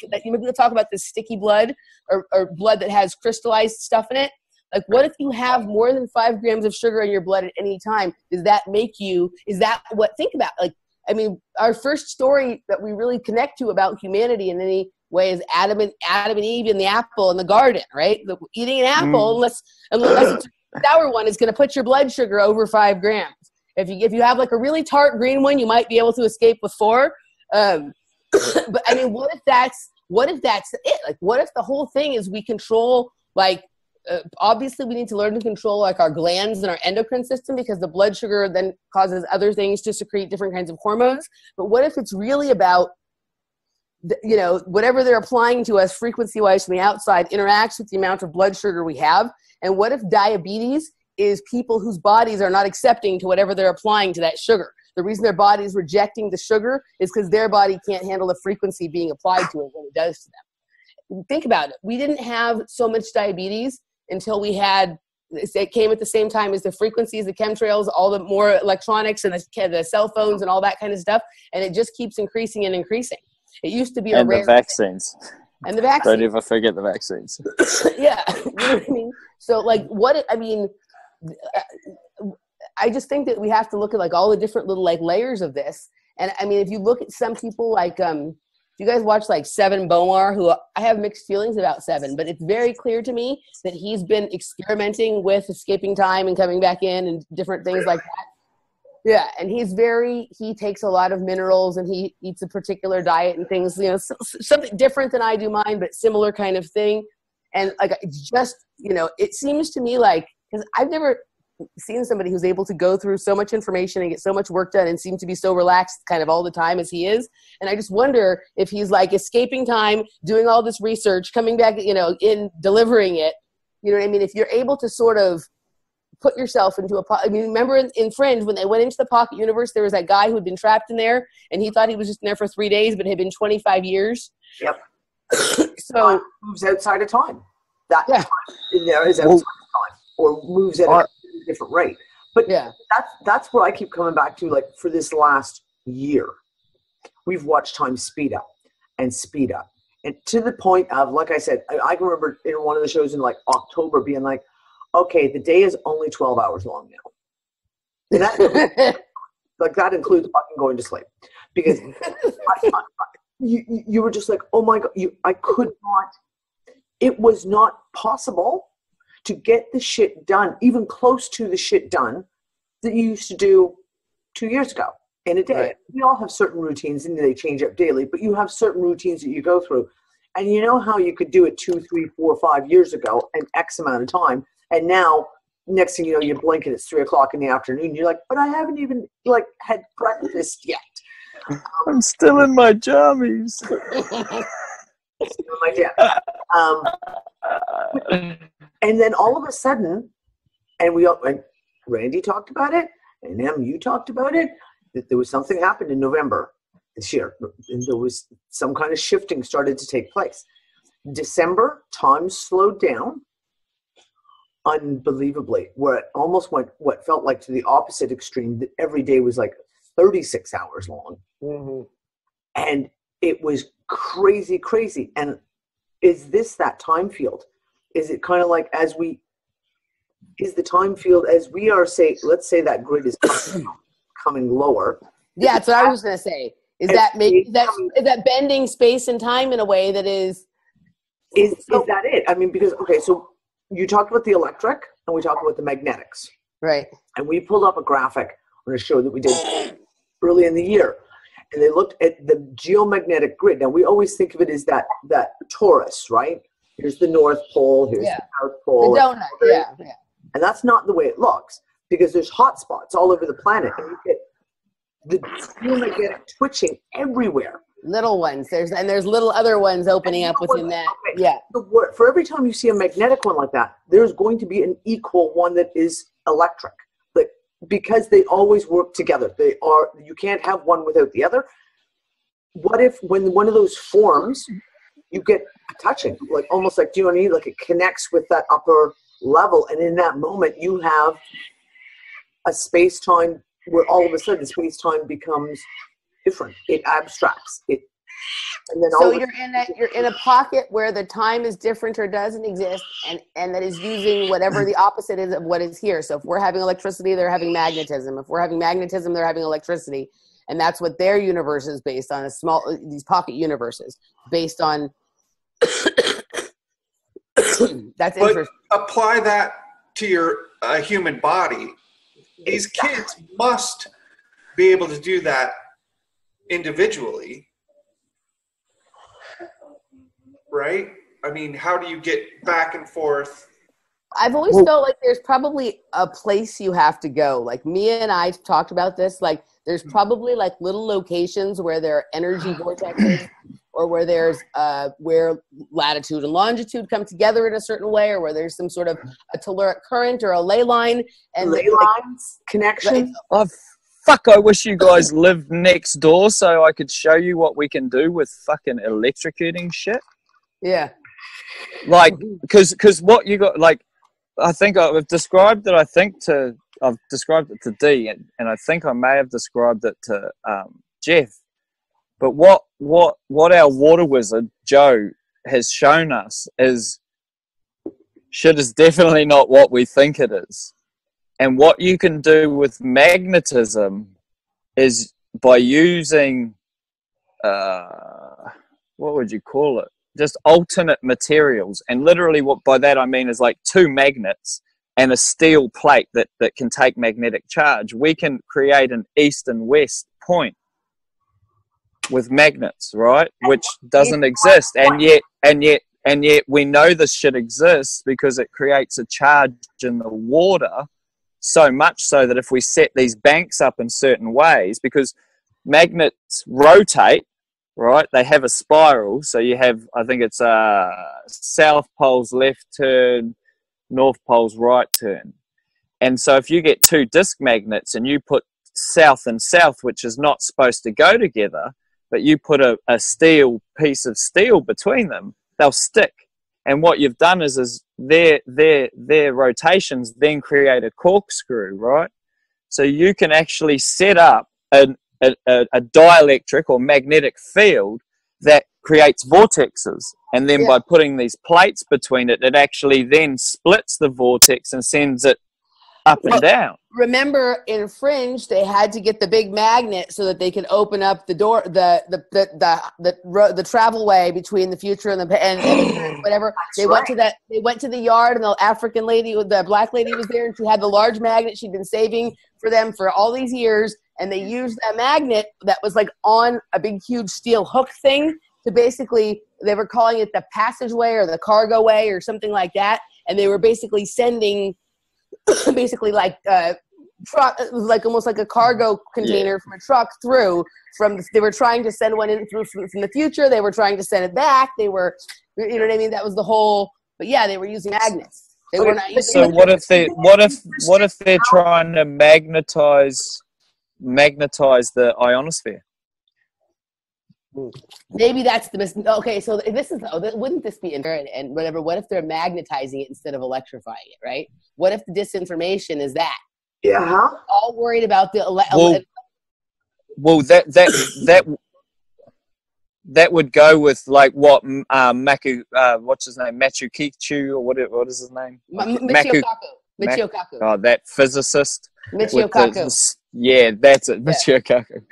[SPEAKER 3] maybe talk about this sticky blood or blood that has crystallized stuff in it. Like, what if you have more than 5 grams of sugar in your blood at any time? Does that make you, think about, like,
[SPEAKER 1] I mean, our first story that we really connect to about humanity in any way is Adam and Eve and the apple in the garden, right? Eating an apple, unless it's a sour one, is going to put your blood sugar over 5 grams. If you have like a really tart green one, you might be able to escape with 4. But I mean, what if that's it? Like, what if the whole thing is we control, like, obviously we need to learn to control like our glands and our endocrine system, because the blood sugar then causes other things to secrete different kinds of hormones. But what if it's really about, you know, whatever they're applying to us frequency wise from the outside interacts with the amount of blood sugar we have? And what if diabetes is people whose bodies are not accepting to whatever they're applying to that sugar? The reason their body is rejecting the sugar is because their body can't handle the frequency being applied to it when it does to them. Think about it. We didn't have so much diabetes until it came at the same time as the frequencies, the chemtrails, all the more electronics and the cell phones and all that kind of stuff. And it just keeps increasing and increasing. It used to be a rare
[SPEAKER 4] the vaccines.
[SPEAKER 1] And the vaccines.
[SPEAKER 4] Don't ever forget the vaccines.
[SPEAKER 1] Yeah. You know what I mean? So like I just think that we have to look at like all the different little like layers of this. And I mean, if you look at some people like, you guys watch like Seven Bomar, who I have mixed feelings about Seven, but it's very clear to me that he's been experimenting with escaping time and coming back in and different things like that. Yeah. And he takes a lot of minerals and he eats a particular diet and things, you know, something different than I do mine, but similar kind of thing. And like, it's just, you know, it seems to me like, because I've never seen somebody who's able to go through so much information and get so much work done and seem to be so relaxed kind of all the time as he is. And I just wonder if he's like escaping time, doing all this research, coming back, you know, in delivering it. You know what I mean? If you're able to sort of put yourself into I mean, remember in Fringe, when they went into the pocket universe, there was that guy who had been trapped in there and he thought he was just in there for 3 days, but it had been 25 years.
[SPEAKER 3] Yep.
[SPEAKER 1] So
[SPEAKER 3] moves outside of time. That
[SPEAKER 1] yeah.
[SPEAKER 3] time in there is outside of time, or moves at a different rate. But
[SPEAKER 1] yeah,
[SPEAKER 3] that's what I keep coming back to. Like for this last year, we've watched time speed up, and to the point of, like I said, I can remember in one of the shows in like October being like, okay, the day is only 12 hours long now. And that includes fucking going to sleep, because you were just like, oh my God, I could not. It was not possible to get the shit done, even close to the shit done that you used to do 2 years ago in a day. Right. We all have certain routines and they change up daily, but you have certain routines that you go through. And you know how you could do it 2, 3, 4, 5 years ago in X amount of time. And now, next thing you know, you blink and it's 3 o'clock in the afternoon. You're like, but I haven't even like had breakfast yet.
[SPEAKER 4] I'm still in my jammies.
[SPEAKER 3] And then all of a sudden, and Randy talked about it, and you talked about it, that there was something happened in November this year, and there was some kind of shifting started to take place. December, time slowed down unbelievably, where it almost went what felt like to the opposite extreme, that every day was like 36 hours long. Mm-hmm. And it was crazy. And is this that time field? Is it kind of like is the time field as we are, let's say that grid is coming lower.
[SPEAKER 1] Yeah, that's what I was going to say. Is that bending space and time in a way that is
[SPEAKER 3] that it? I mean, because, okay, so you talked about the electric and we talked about the magnetics.
[SPEAKER 1] Right.
[SPEAKER 3] And we pulled up a graphic on a show that we did early in the year. And they looked at the geomagnetic grid. Now, we always think of it as that torus, right? Here's the North Pole, here's the South Pole.
[SPEAKER 1] The donut, yeah.
[SPEAKER 3] And that's not the way it looks, because there's hot spots all over the planet. And you get the geomagnetic twitching everywhere.
[SPEAKER 1] Little ones. There's little other ones opening up within that. Okay. Yeah.
[SPEAKER 3] For every time you see a magnetic one like that, there's going to be an equal one that is electric. Because they always work together. You can't have one without the other. What if when one of those forms, you get touching, like almost like, do you know what I mean? Like it connects with that upper level. And in that moment, you have a space-time where all of a sudden space-time becomes different. It abstracts. And then
[SPEAKER 1] so you're in a pocket where the time is different or doesn't exist, and that is using whatever the opposite is of what is here. So if we're having electricity, they're having magnetism. If we're having magnetism, they're having electricity. And that's what their universe is based on, these pocket universes based on. That's interesting.
[SPEAKER 2] Apply that to your human body. These kids must be able to do that individually, right? I mean, how do you get back and forth?
[SPEAKER 1] I've always felt like there's probably a place you have to go. Like Mia and I talked about this. Like there's probably like little locations where there are energy vortexes, or where there's where latitude and longitude come together in a certain way, or where there's some sort of a telluric current or a ley line and
[SPEAKER 3] ley lines connection.
[SPEAKER 4] Oh, fuck! I wish you guys lived next door so I could show you what we can do with fucking electrocuting shit.
[SPEAKER 1] Yeah.
[SPEAKER 4] Like, because what you got, like, I think I've described it. I've described it to Dee, and I think I may have described it to Jeff. But what our water wizard Joe has shown us is shit is definitely not what we think it is. And what you can do with magnetism is by using what would you call it? Just alternate materials. And literally what by that I mean is like two magnets and a steel plate that can take magnetic charge. We can create an east and west point with magnets, right? Which doesn't exist. And yet we know this shit exists because it creates a charge in the water, so much so that if we set these banks up in certain ways, because magnets rotate, right? They have a spiral. So you have, I think it's south pole's left turn, north pole's right turn. And so if you get two disc magnets and you put south and south, which is not supposed to go together, but you put a piece of steel between them, they'll stick. And what you've done is their rotations then create a corkscrew, right? So you can actually set up a dielectric or magnetic field that creates vortexes. And then by putting these plates between it, it actually then splits the vortex and sends it up and down.
[SPEAKER 1] Remember, in Fringe, they had to get the big magnet so that they could open up the door, the travel way between the future and the whatever. They went to that. They went to the yard, and the African lady, the black lady, was there, and she had the large magnet she'd been saving for them for all these years. And they used that magnet that was like on a big, huge steel hook thing to basically, they were calling it the passageway or the cargo way or something like that. And they were basically sending. Basically like truck, like almost like a cargo container from a truck through they were trying to send one in through from the future. They were trying to send it back. They were, you know what I mean? That was the whole, but yeah, they were using magnets. They were not using.
[SPEAKER 4] So what if they're trying to magnetize the ionosphere?
[SPEAKER 1] Maybe that's the okay. So this is wouldn't this be and whatever? What if they're magnetizing it instead of electrifying it? Right? What if the disinformation is that?
[SPEAKER 3] Yeah.
[SPEAKER 1] All worried about the
[SPEAKER 4] well, that would go with like what what's his name, Machu Picchu, or what is his name?
[SPEAKER 1] Michio Kaku.
[SPEAKER 4] Oh, that physicist.
[SPEAKER 1] Michio Kaku.
[SPEAKER 4] Yeah, that's it, Michio Kaku.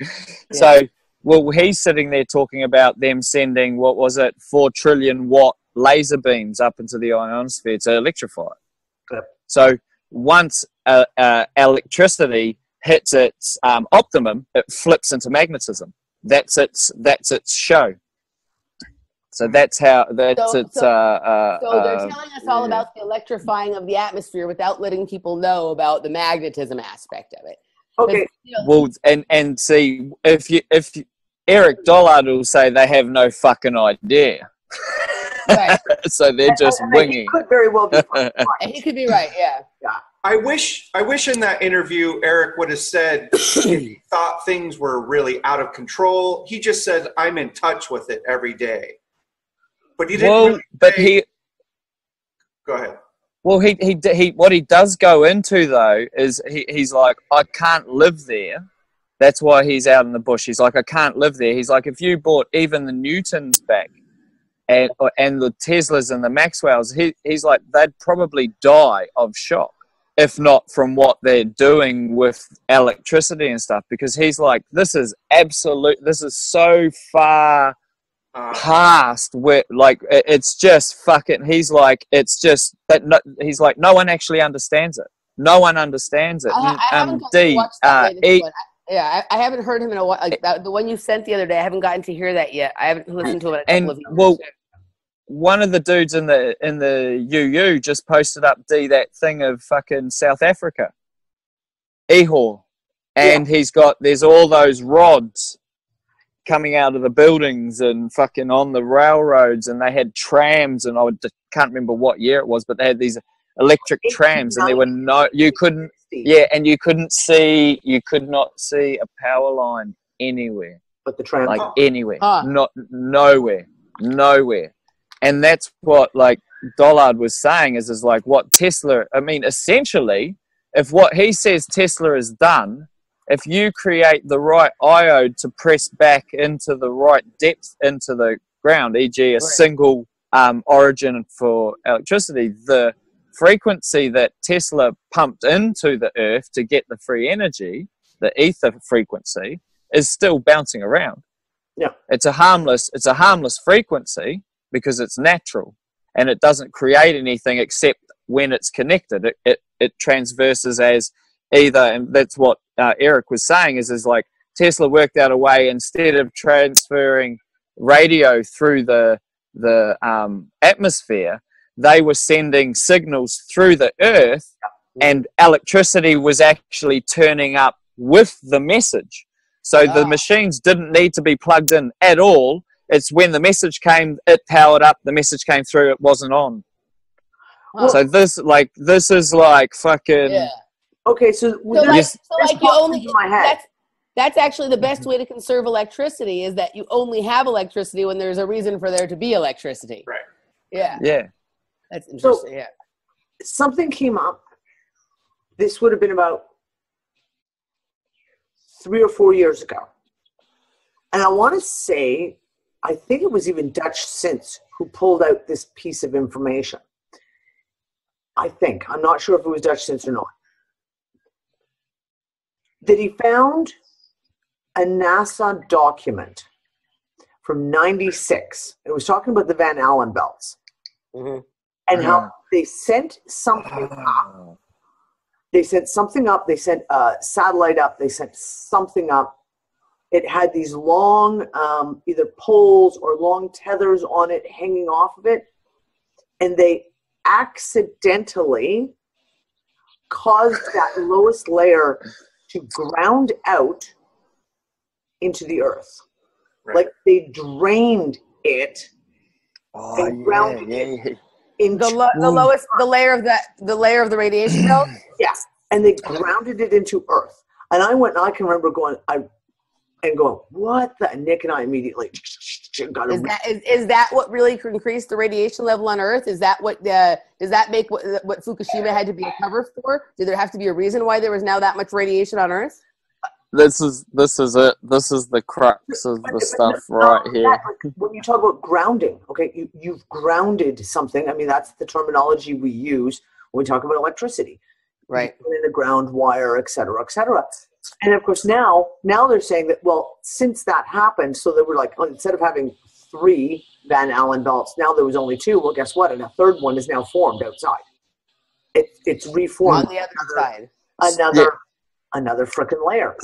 [SPEAKER 4] So. Well, he's sitting there talking about them sending, 4 trillion watt laser beams up into the ionosphere to electrify it.
[SPEAKER 3] Yep.
[SPEAKER 4] So once electricity hits its optimum, it flips into magnetism. That's its show. So that's how
[SPEAKER 1] So they're telling us all about the electrifying of the atmosphere without letting people know about the magnetism aspect of it.
[SPEAKER 3] Okay.
[SPEAKER 4] Well, and see, if Eric Dollard will say they have no fucking idea.
[SPEAKER 1] Right.
[SPEAKER 4] So they're just winging.
[SPEAKER 3] He could very well be right.
[SPEAKER 1] He could be right, yeah.
[SPEAKER 2] I wish in that interview Eric would have said he thought things were really out of control. He just said, I'm in touch with it every day. But he didn't Go ahead.
[SPEAKER 4] Well, he what he does go into though is he's like, I can't live there. That's why he's out in the bush. He's like, I can't live there. He's like, if you brought even the Newtons back and the Teslas and the Maxwells, he's like, they'd probably die of shock if not from what they're doing with electricity and stuff, because he's like, this is so far past where, like, it's just fucking, he's like, it's just that he's like, no one actually understands it. No one understands it.
[SPEAKER 1] I haven't gotten to watch that latest one. Yeah, I haven't heard him in a while. Like the one you sent the other day, I haven't gotten to hear that yet. I haven't listened to it in a couple of years.
[SPEAKER 4] Well, one of the dudes in the UU just posted up that thing of fucking South Africa, Ihor, and there's all those rods coming out of the buildings and fucking on the railroads, and they had trams, and can't remember what year it was, but they had these electric trams, and there were you could not see a power line anywhere.
[SPEAKER 3] But the tram,
[SPEAKER 4] like anywhere, not nowhere. And that's what like Dollard was saying is like what Tesla, I mean, essentially, if what he says Tesla has done, if you create the right iode to press back into the right depth into the ground, e.g. a single origin for electricity, the frequency that Tesla pumped into the earth to get the free energy, the ether frequency, is still bouncing around.
[SPEAKER 3] Yeah.
[SPEAKER 4] It's a harmless frequency, because it's natural and it doesn't create anything except when it's connected. It transverses as either, and that's what Eric was saying, is like Tesla worked out a way, instead of transferring radio through the atmosphere, they were sending signals through the earth, and electricity was actually turning up with the message. So the machines didn't need to be plugged in at all. It's when the message came, it powered up, the message came through, it wasn't on. So this is like fucking... Yeah.
[SPEAKER 3] Okay, so
[SPEAKER 1] you only... That's actually the best way to conserve electricity, is that you only have electricity when there's a reason for there to be electricity.
[SPEAKER 2] Right.
[SPEAKER 1] Yeah.
[SPEAKER 4] Yeah.
[SPEAKER 1] That's interesting,
[SPEAKER 3] Something came up. This would have been about 3 or 4 years ago. And I want to say, I think it was even Dutch Since who pulled out this piece of information. I'm not sure if it was Dutch Since or not. That he found a NASA document from 96. It was talking about the Van Allen belts. Mm-hmm. And how they sent something up. They sent something up. They sent a satellite up. They sent something up. It had these long either poles or long tethers on it hanging off of it. And they accidentally caused that lowest layer to ground out into the earth. Right. Like they drained it and grounded it into
[SPEAKER 1] the layer of the radiation belt.
[SPEAKER 3] Yeah, and they grounded it into earth. And I can remember going, what the? Nick and I immediately got it.
[SPEAKER 1] Is that what really increased the radiation level on Earth? Is that what does that make what Fukushima had to be a cover for? Did there have to be a reason why there was now that much radiation on Earth?
[SPEAKER 4] This is it. This is the crux of the stuff right here.
[SPEAKER 3] When you talk about grounding, okay, you've grounded something. I mean, that's the terminology we use when we talk about electricity.
[SPEAKER 1] Right.
[SPEAKER 3] You put in a ground wire, et cetera, et cetera. And of course, now they're saying that, well, since that happened, so they were like, instead of having 3 Van Allen belts, now there was only 2. Well, guess what? And a third one is now formed outside. It's reformed.
[SPEAKER 1] On the other side.
[SPEAKER 3] Another frickin' layer.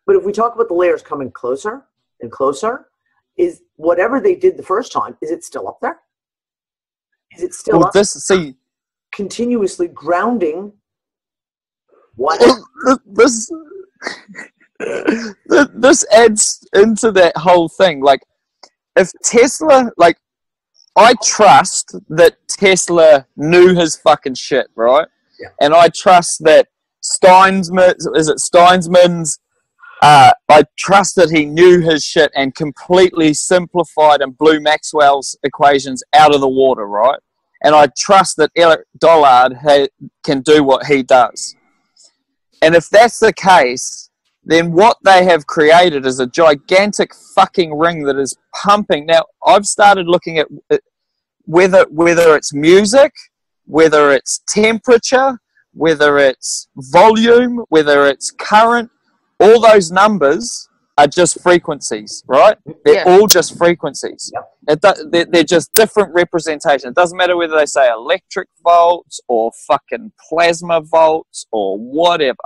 [SPEAKER 3] But if we talk about the layers coming closer and closer, is whatever they did the first time, is it still up there? Is it still up there? Continuously grounding what?
[SPEAKER 4] This adds into that whole thing. Like, if Tesla, like, I trust that Tesla knew his fucking shit, right?
[SPEAKER 3] Yeah.
[SPEAKER 4] And I trust that Steinsman's, I trust that he knew his shit and completely simplified and blew Maxwell's equations out of the water, right? And I trust that Eric Dollard can do what he does. And if that's the case, then what they have created is a gigantic fucking ring that is pumping. Now, I've started looking at whether it's music, whether it's temperature, whether it's volume, whether it's current, all those numbers are just frequencies, right? They're all just frequencies. They're just different representation. It doesn't matter whether they say electric volts or fucking plasma volts or whatever.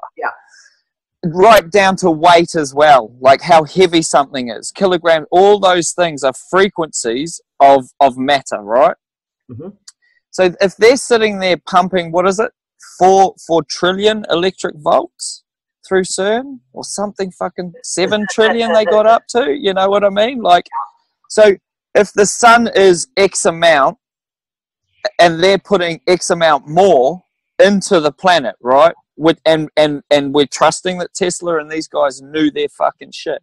[SPEAKER 4] Right down to weight as well, like how heavy something is, kilograms, all those things are frequencies of matter, right? So if they're sitting there pumping, what is it, 4 trillion electric volts through CERN, or something, fucking 7 trillion they got up to, you know what I mean? Like, so if the sun is X amount and they're putting X amount more into the planet, right? And we're trusting that Tesla and these guys knew their fucking shit.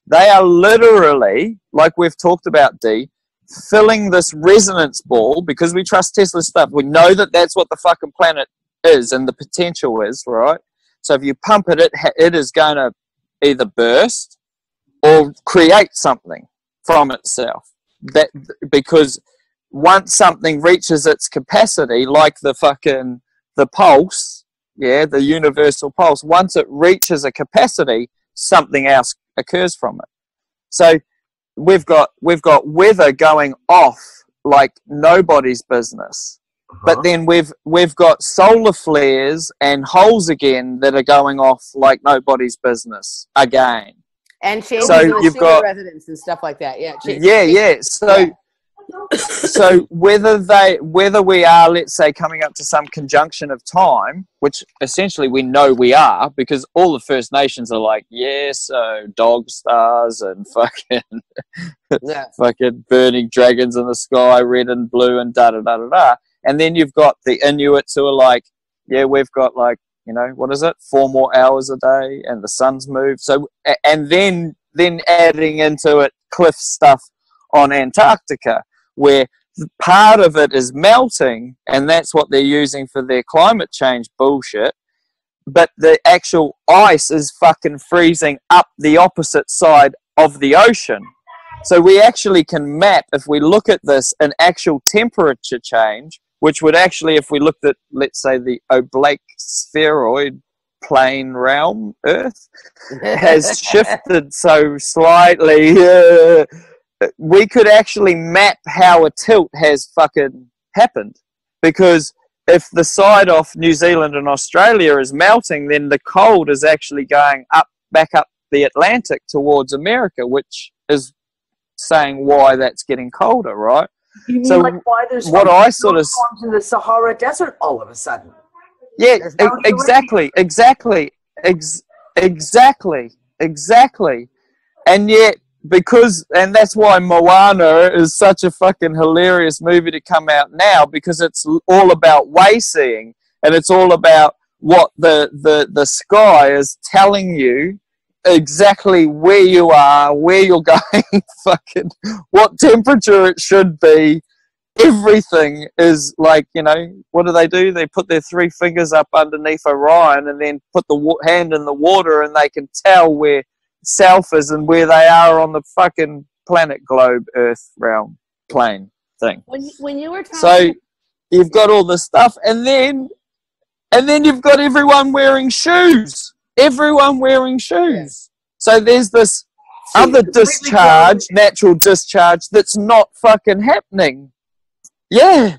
[SPEAKER 4] They are literally, like we've talked about, D, filling this resonance ball, because we trust Tesla stuff. We know that that's what the fucking planet is and the potential is, right? So if you pump it, it is going to either burst or create something from itself. That, because once something reaches its capacity, like the pulse, the universal pulse, once it reaches a capacity, something else occurs from it. So we've got weather going off like nobody's business. But then we've got solar flares and holes again that are going off like nobody's business again.
[SPEAKER 1] And changes
[SPEAKER 4] so
[SPEAKER 1] in the
[SPEAKER 4] you've got
[SPEAKER 1] residents and stuff like that.
[SPEAKER 4] So whether we are, let's say, coming up to some conjunction of time, which essentially we know we are, because all the First Nations are like, dog stars and fucking burning dragons in the sky, red and blue and da-da-da-da-da. And then you've got the Inuits who are like, we've got like, 4 more hours a day and the sun's moved. So, and then adding into it cliff stuff on Antarctica, where part of it is melting, and that's what they're using for their climate change bullshit. But the actual ice is fucking freezing up the opposite side of the ocean. So we actually can map, if we look at this, an actual temperature change, which would actually, if we looked at, let's say, the oblique spheroid plane realm, Earth, has shifted so slightly, we could actually map how a tilt has fucking happened. Because if the side of New Zealand and Australia is melting, then the cold is actually going back up the Atlantic towards America, which is saying why that's getting colder, right?
[SPEAKER 3] You mean
[SPEAKER 4] so
[SPEAKER 3] like why there's
[SPEAKER 4] what I sort of
[SPEAKER 3] in the Sahara Desert all of a sudden?
[SPEAKER 4] Yeah, exactly. And yet, and that's why Moana is such a fucking hilarious movie to come out now, because it's all about way seeing, and it's all about what the sky is telling you exactly where you are, where you're going, fucking what temperature it should be. Everything is like, what do? They put their 3 fingers up underneath Orion and then put the hand in the water, and they can tell where south is and where they are on the fucking planet globe, Earth realm plane thing.
[SPEAKER 1] When you were talking,
[SPEAKER 4] so you've got all this stuff, and then you've got everyone wearing shoes. So there's this other natural discharge that's not fucking happening. Yeah.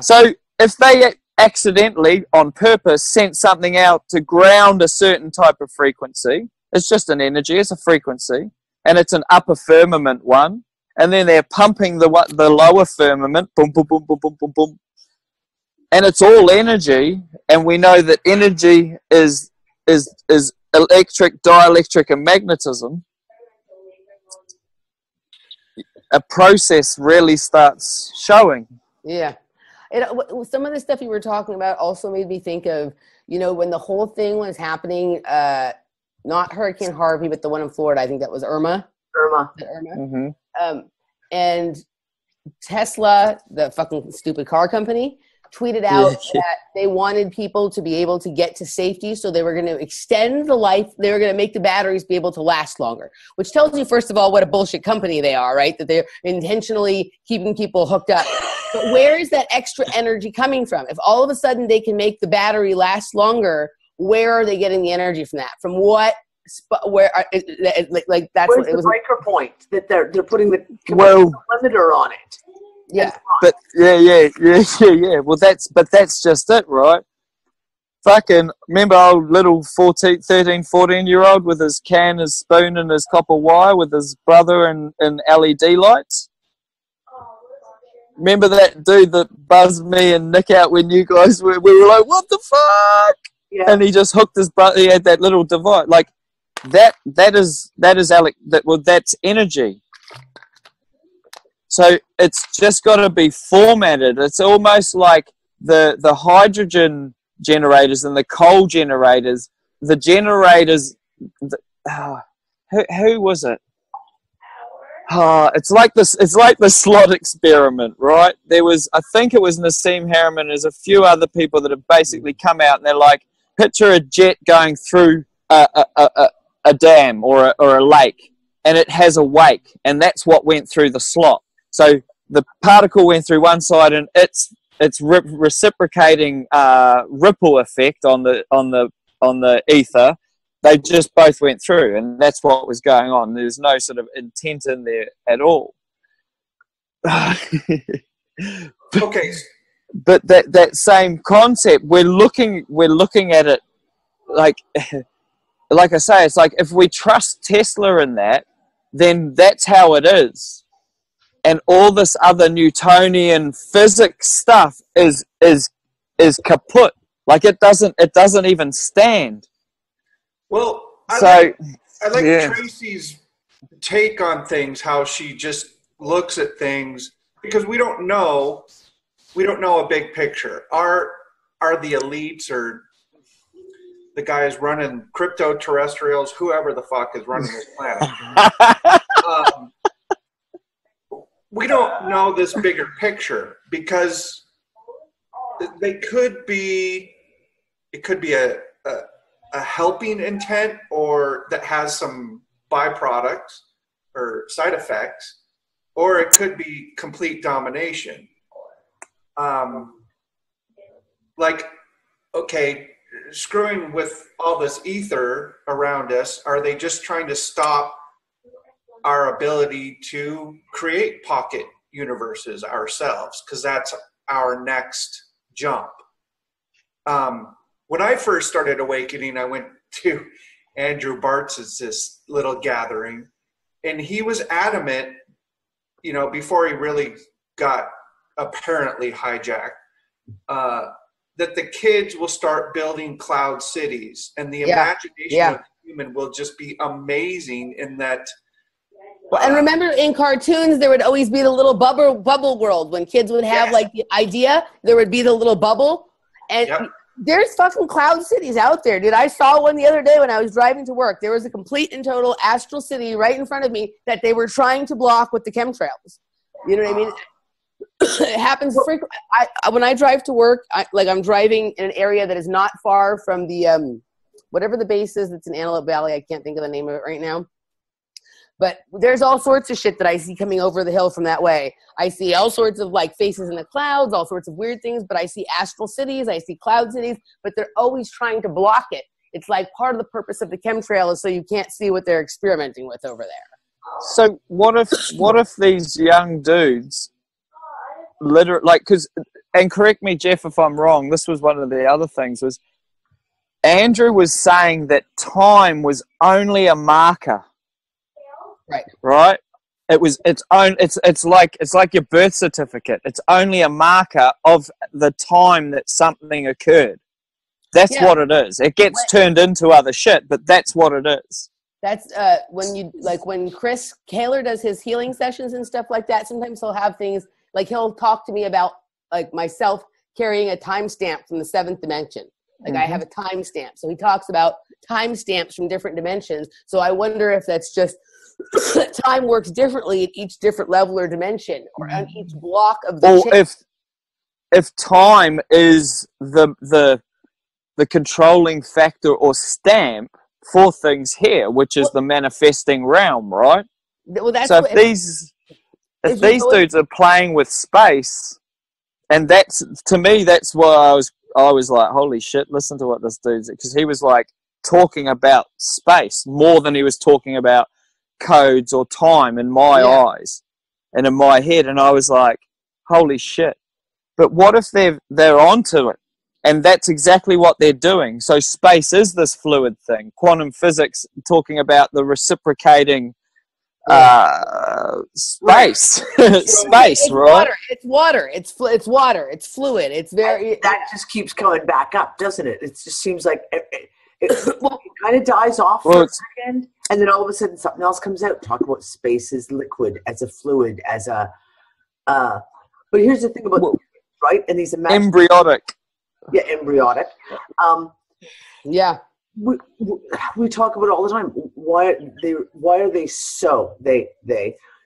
[SPEAKER 4] So if they accidentally, on purpose, sent something out to ground a certain type of frequency, it's just an energy, it's a frequency, and it's an upper firmament one, and then they're pumping the lower firmament, boom, boom, boom, boom, boom, boom, boom, and it's all energy, and we know that energy is electric, dielectric, and magnetism. A process really starts showing.
[SPEAKER 1] Yeah. Some of the stuff you were talking about also made me think of, when the whole thing was happening, not Hurricane Harvey, but the one in Florida, I think that was Irma. Mm-hmm. And Tesla, the fucking stupid car company, tweeted out that they wanted people to be able to get to safety, so they were going to extend the life. They were going to make the batteries be able to last longer, which tells you, first of all, what a bullshit company they are, right? That they're intentionally keeping people hooked up. But where is that extra energy coming from? If all of a sudden they can make the battery last longer, where are they getting the energy from that? From what? Where are, like that's
[SPEAKER 3] Where's
[SPEAKER 1] what it
[SPEAKER 3] the
[SPEAKER 1] was.
[SPEAKER 3] breaker point that they're putting the
[SPEAKER 4] Well,
[SPEAKER 3] limiter on it?
[SPEAKER 1] Yeah.
[SPEAKER 4] but yeah. Well, that's just it, right? Fucking remember old little 13, 14-year-old with his can, his spoon, and his copper wire with his brother and LED lights? Remember that dude that buzzed me and Nick out when you guys we were like, what the fuck?
[SPEAKER 3] Yeah.
[SPEAKER 4] And he just hooked his brother. He had that little device. Like that's energy. So it's just got to be formatted. It's almost like the hydrogen generators and the coal generators. The generators. Who was it? It's like this. It's like the slot experiment, right? I think it was Nassim Harriman. There's a few other people that have basically come out and they're like, picture a jet going through a dam or a lake, and it has a wake, and that's what went through the slot. So the particle went through one side, and it's reciprocating ripple effect on the ether. They just both went through, and that's what was going on. There's no sort of intent in there at all.
[SPEAKER 2] Okay.
[SPEAKER 4] But that same concept, we're looking at it like I say, it's like if we trust Tesla in that, then that's how it is. And all this other Newtonian physics stuff is kaput. Like it doesn't even stand.
[SPEAKER 2] Well, I like Tracy's take on things, how she just looks at things, because we don't know a big picture. Are the elites or the guys running crypto terrestrials, whoever the fuck is running this planet, we don't know this bigger picture, because it could be a helping intent, or that has some byproducts or side effects, or it could be complete domination. Okay, screwing with all this ether around us, are they just trying to stop our ability to create pocket universes ourselves? Because that's our next jump. When I first started awakening, I went to Andrew Bartz's this little gathering, and he was adamant, before he really got apparently hijacked, that the kids will start building cloud cities, and the imagination of the human will just be amazing in that.
[SPEAKER 1] Well, and remember in cartoons, there would always be the little bubble world. When kids would have like the idea, there would be the little bubble. And there's fucking cloud cities out there, dude. I saw one the other day when I was driving to work. There was a complete and total astral city right in front of me that they were trying to block with the chemtrails. You know what I mean? It happens frequently. When I drive to work, I'm driving in an area that is not far from the whatever the base is that's in Antelope Valley. I can't think of the name of it right now. But there's all sorts of shit that I see coming over the hill from that way. I see all sorts of like faces in the clouds, all sorts of weird things, but I see astral cities, I see cloud cities, but they're always trying to block it. It's like part of the purpose of the chemtrail is so you can't see what they're experimenting with over there.
[SPEAKER 4] So what if these young dudes literally, and correct me, Jeff, if I'm wrong, this was one of the other things, was Andrew was saying that time was only a marker. Right. It's like your birth certificate. It's only a marker of the time that something occurred. That's what it is. It gets turned into other shit, but that's what it is.
[SPEAKER 1] That's when Chris Kaler does his healing sessions and stuff like that. Sometimes he'll have things like he'll talk to me about like myself carrying a timestamp from the 7th dimension. Like I have a timestamp. So he talks about timestamps from different dimensions. So I wonder if that's just time works differently at each different level or dimension, or on each block of the chain.
[SPEAKER 4] If time is the controlling factor or stamp for things here, which is the manifesting realm, right?
[SPEAKER 1] Well, that's
[SPEAKER 4] so if these dudes are playing with space, And that's, to me, that's why I was like, holy shit, listen to what this dude's, because he was like talking about space more than he was talking about codes or time in my eyes and in my head. And I was like, holy shit. But what if they're onto it? And that's exactly what they're doing. So space is this fluid thing. Quantum physics talking about the reciprocating space. Space, right?
[SPEAKER 1] It's water. It's water. It's fluid. It's very.
[SPEAKER 3] That just keeps coming back up, doesn't it? It just seems like it kind of dies off for a second, and then all of a sudden something else comes out. Talk about space as liquid, as a fluid, as a. But here's the thing about right, and these
[SPEAKER 4] embryonic.
[SPEAKER 3] Yeah, embryonic.
[SPEAKER 1] Yeah.
[SPEAKER 3] We talk about it all the time. Why are they so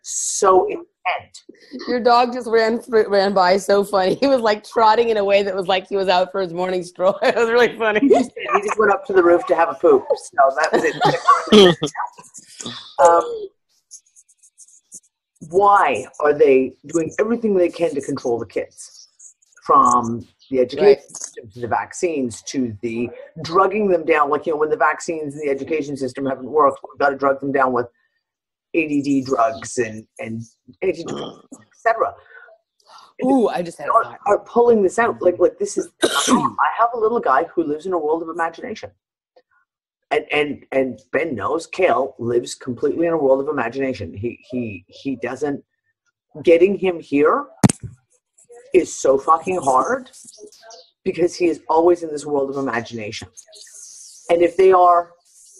[SPEAKER 3] so intent?
[SPEAKER 1] Your dog just ran by, so funny. He was like trotting in a way that was like he was out for his morning stroll. It was really funny.
[SPEAKER 3] He just went up to the roof to have a poop. So that was it. Why are they doing everything they can to control the kids? From the education system to the vaccines to the drugging them down. Like, when the vaccines and the education system haven't worked, we've got to drug them down with ADD drugs and antidepressants, etc.
[SPEAKER 1] Ooh, I just had
[SPEAKER 3] are pulling this out. Like this is. I have a little guy who lives in a world of imagination, and Ben knows Kale lives completely in a world of imagination. He doesn't. Getting him here is so fucking hard because he is always in this world of imagination. And if they are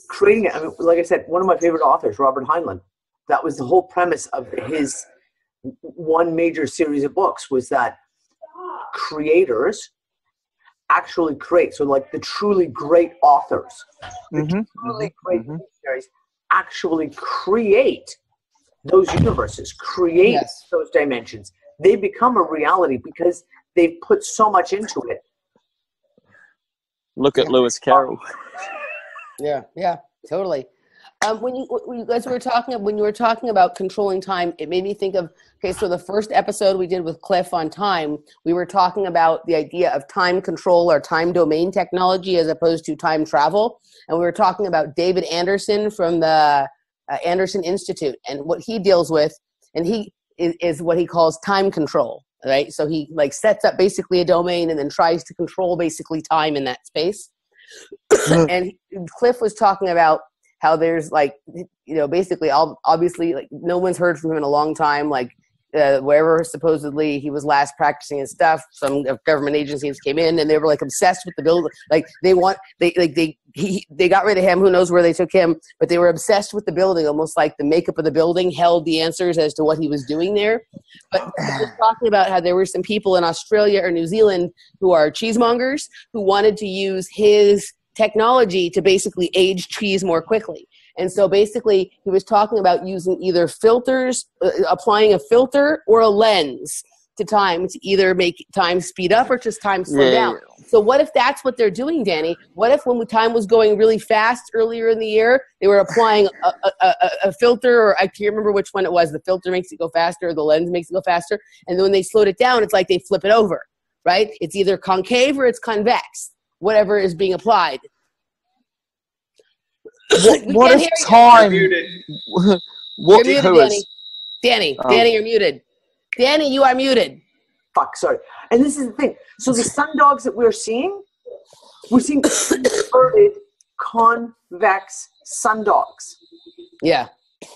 [SPEAKER 3] creating it, I mean, like I said, one of my favorite authors, Robert Heinlein, that was the whole premise of his one major series of books, was that creators actually create. So like the truly great authors, the truly great visionaries actually create those universes, create those dimensions. They become a reality because they've put so much into it.
[SPEAKER 4] Look at Lewis Carroll.
[SPEAKER 1] Yeah, totally. When you guys were talking, when you were talking about controlling time, it made me think of, okay, so the first episode we did with Cliff on time, we were talking about the idea of time control or time domain technology as opposed to time travel. And we were talking about David Anderson from the Anderson Institute and what he deals with. And he is what he calls time control, right? So he like sets up basically a domain and then tries to control basically time in that space. And Cliff was talking about how there's like, basically obviously like no one's heard from him in a long time, like wherever supposedly he was last practicing his stuff, some government agencies came in and they were like obsessed with the building. Like they got rid of him. Who knows where they took him, but they were obsessed with the building, almost like the makeup of the building held the answers as to what he was doing there. But he was talking about how there were some people in Australia or New Zealand who are cheesemongers who wanted to use his technology to basically age cheese more quickly. And so basically he was talking about using either filters, applying a filter or a lens to time to either make time speed up or just time slow down. So what if that's what they're doing, Dani? What if when time was going really fast earlier in the year, they were applying a filter, or I can't remember which one it was. The filter makes it go faster, or the lens makes it go faster. And then when they slowed it down, it's like they flip it over, right? It's either concave or it's convex, whatever is being applied.
[SPEAKER 4] What if time?
[SPEAKER 1] You're muted, Dani. Dani, you're muted. Dani, you are muted.
[SPEAKER 3] Fuck, sorry. And this is the thing. So the sun dogs that we're seeing inverted convex sun dogs.
[SPEAKER 1] Yeah.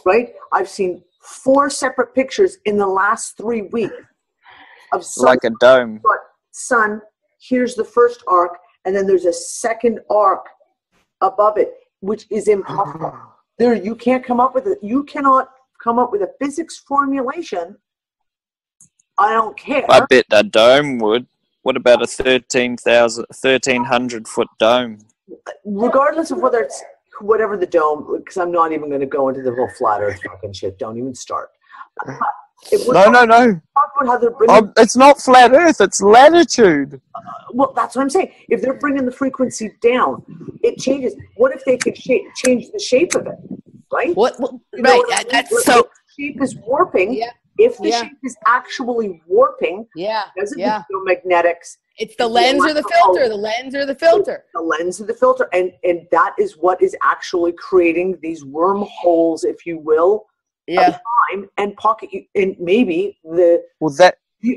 [SPEAKER 3] Right? I've seen 4 separate pictures in the last 3 weeks of sun.
[SPEAKER 4] Like a dome.
[SPEAKER 3] Sun, here's the first arc, and then there's a second arc above it, which is impossible. You can't come up with it. You cannot come up with a physics formulation. I don't care.
[SPEAKER 4] I bet a dome would. What about a 1,300 foot dome?
[SPEAKER 3] Regardless of whether it's whatever the dome, because I'm not even going to go into the whole flat earth fucking shit. Don't even start.
[SPEAKER 4] No. It's not flat earth. It's latitude.
[SPEAKER 3] Well, that's what I'm saying. If they're bringing the frequency down, it changes. What if they could change the shape of it? Right?
[SPEAKER 1] Right. That's so.
[SPEAKER 3] Shape is warping.
[SPEAKER 1] Yeah.
[SPEAKER 3] if the shape is actually warping, because of the geomagnetics,
[SPEAKER 1] it's the lens or the filter. The lens or the filter.
[SPEAKER 3] The lens or the filter, and that is what is actually creating these wormholes, if you will, of time and pocket, and maybe the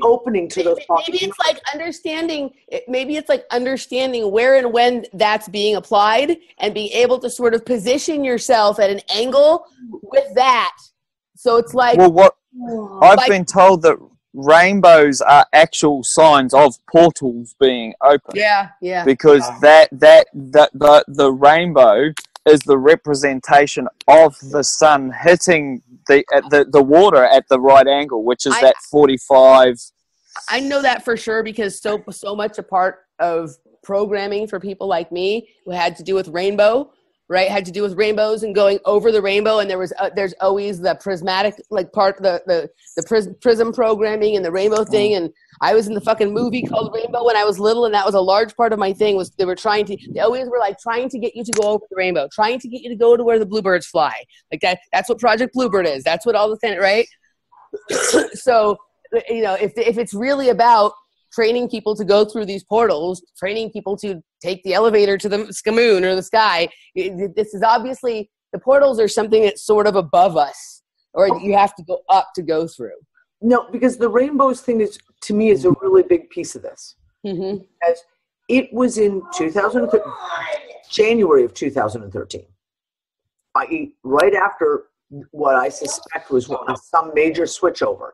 [SPEAKER 3] opening to those pockets.
[SPEAKER 1] Maybe it's like understanding. Maybe it's like understanding where and when that's being applied, and being able to sort of position yourself at an angle with that. So it's like,
[SPEAKER 4] well, what I've been told that rainbows are actual signs of portals being open.
[SPEAKER 1] Yeah.
[SPEAKER 4] Because the rainbow is the representation of the sun hitting the water at the right angle, which is that 45.
[SPEAKER 1] I know that for sure, because so much a part of programming for people like me who had to do with rainbow, right? Had to do with rainbows and going over the rainbow, and there's always the prismatic part, the prism programming and the rainbow thing. And I was in the fucking movie called Rainbow when I was little, and that was a large part of my thing. Was they always were like trying to get you to go over the rainbow, trying to get you to go to where the bluebirds fly. Like that's what Project Bluebird is. That's what all the thing, right? So if it's really about training people to go through these portals, training people to take the elevator to the moon or the sky, this is obviously, the portals are something that's sort of above us, or you have to go up to go through.
[SPEAKER 3] No, because the rainbows thing is, to me, is a really big piece of this.
[SPEAKER 1] Mm-hmm.
[SPEAKER 3] As it was in January of 2013, i.e. right after what I suspect was some major switchover.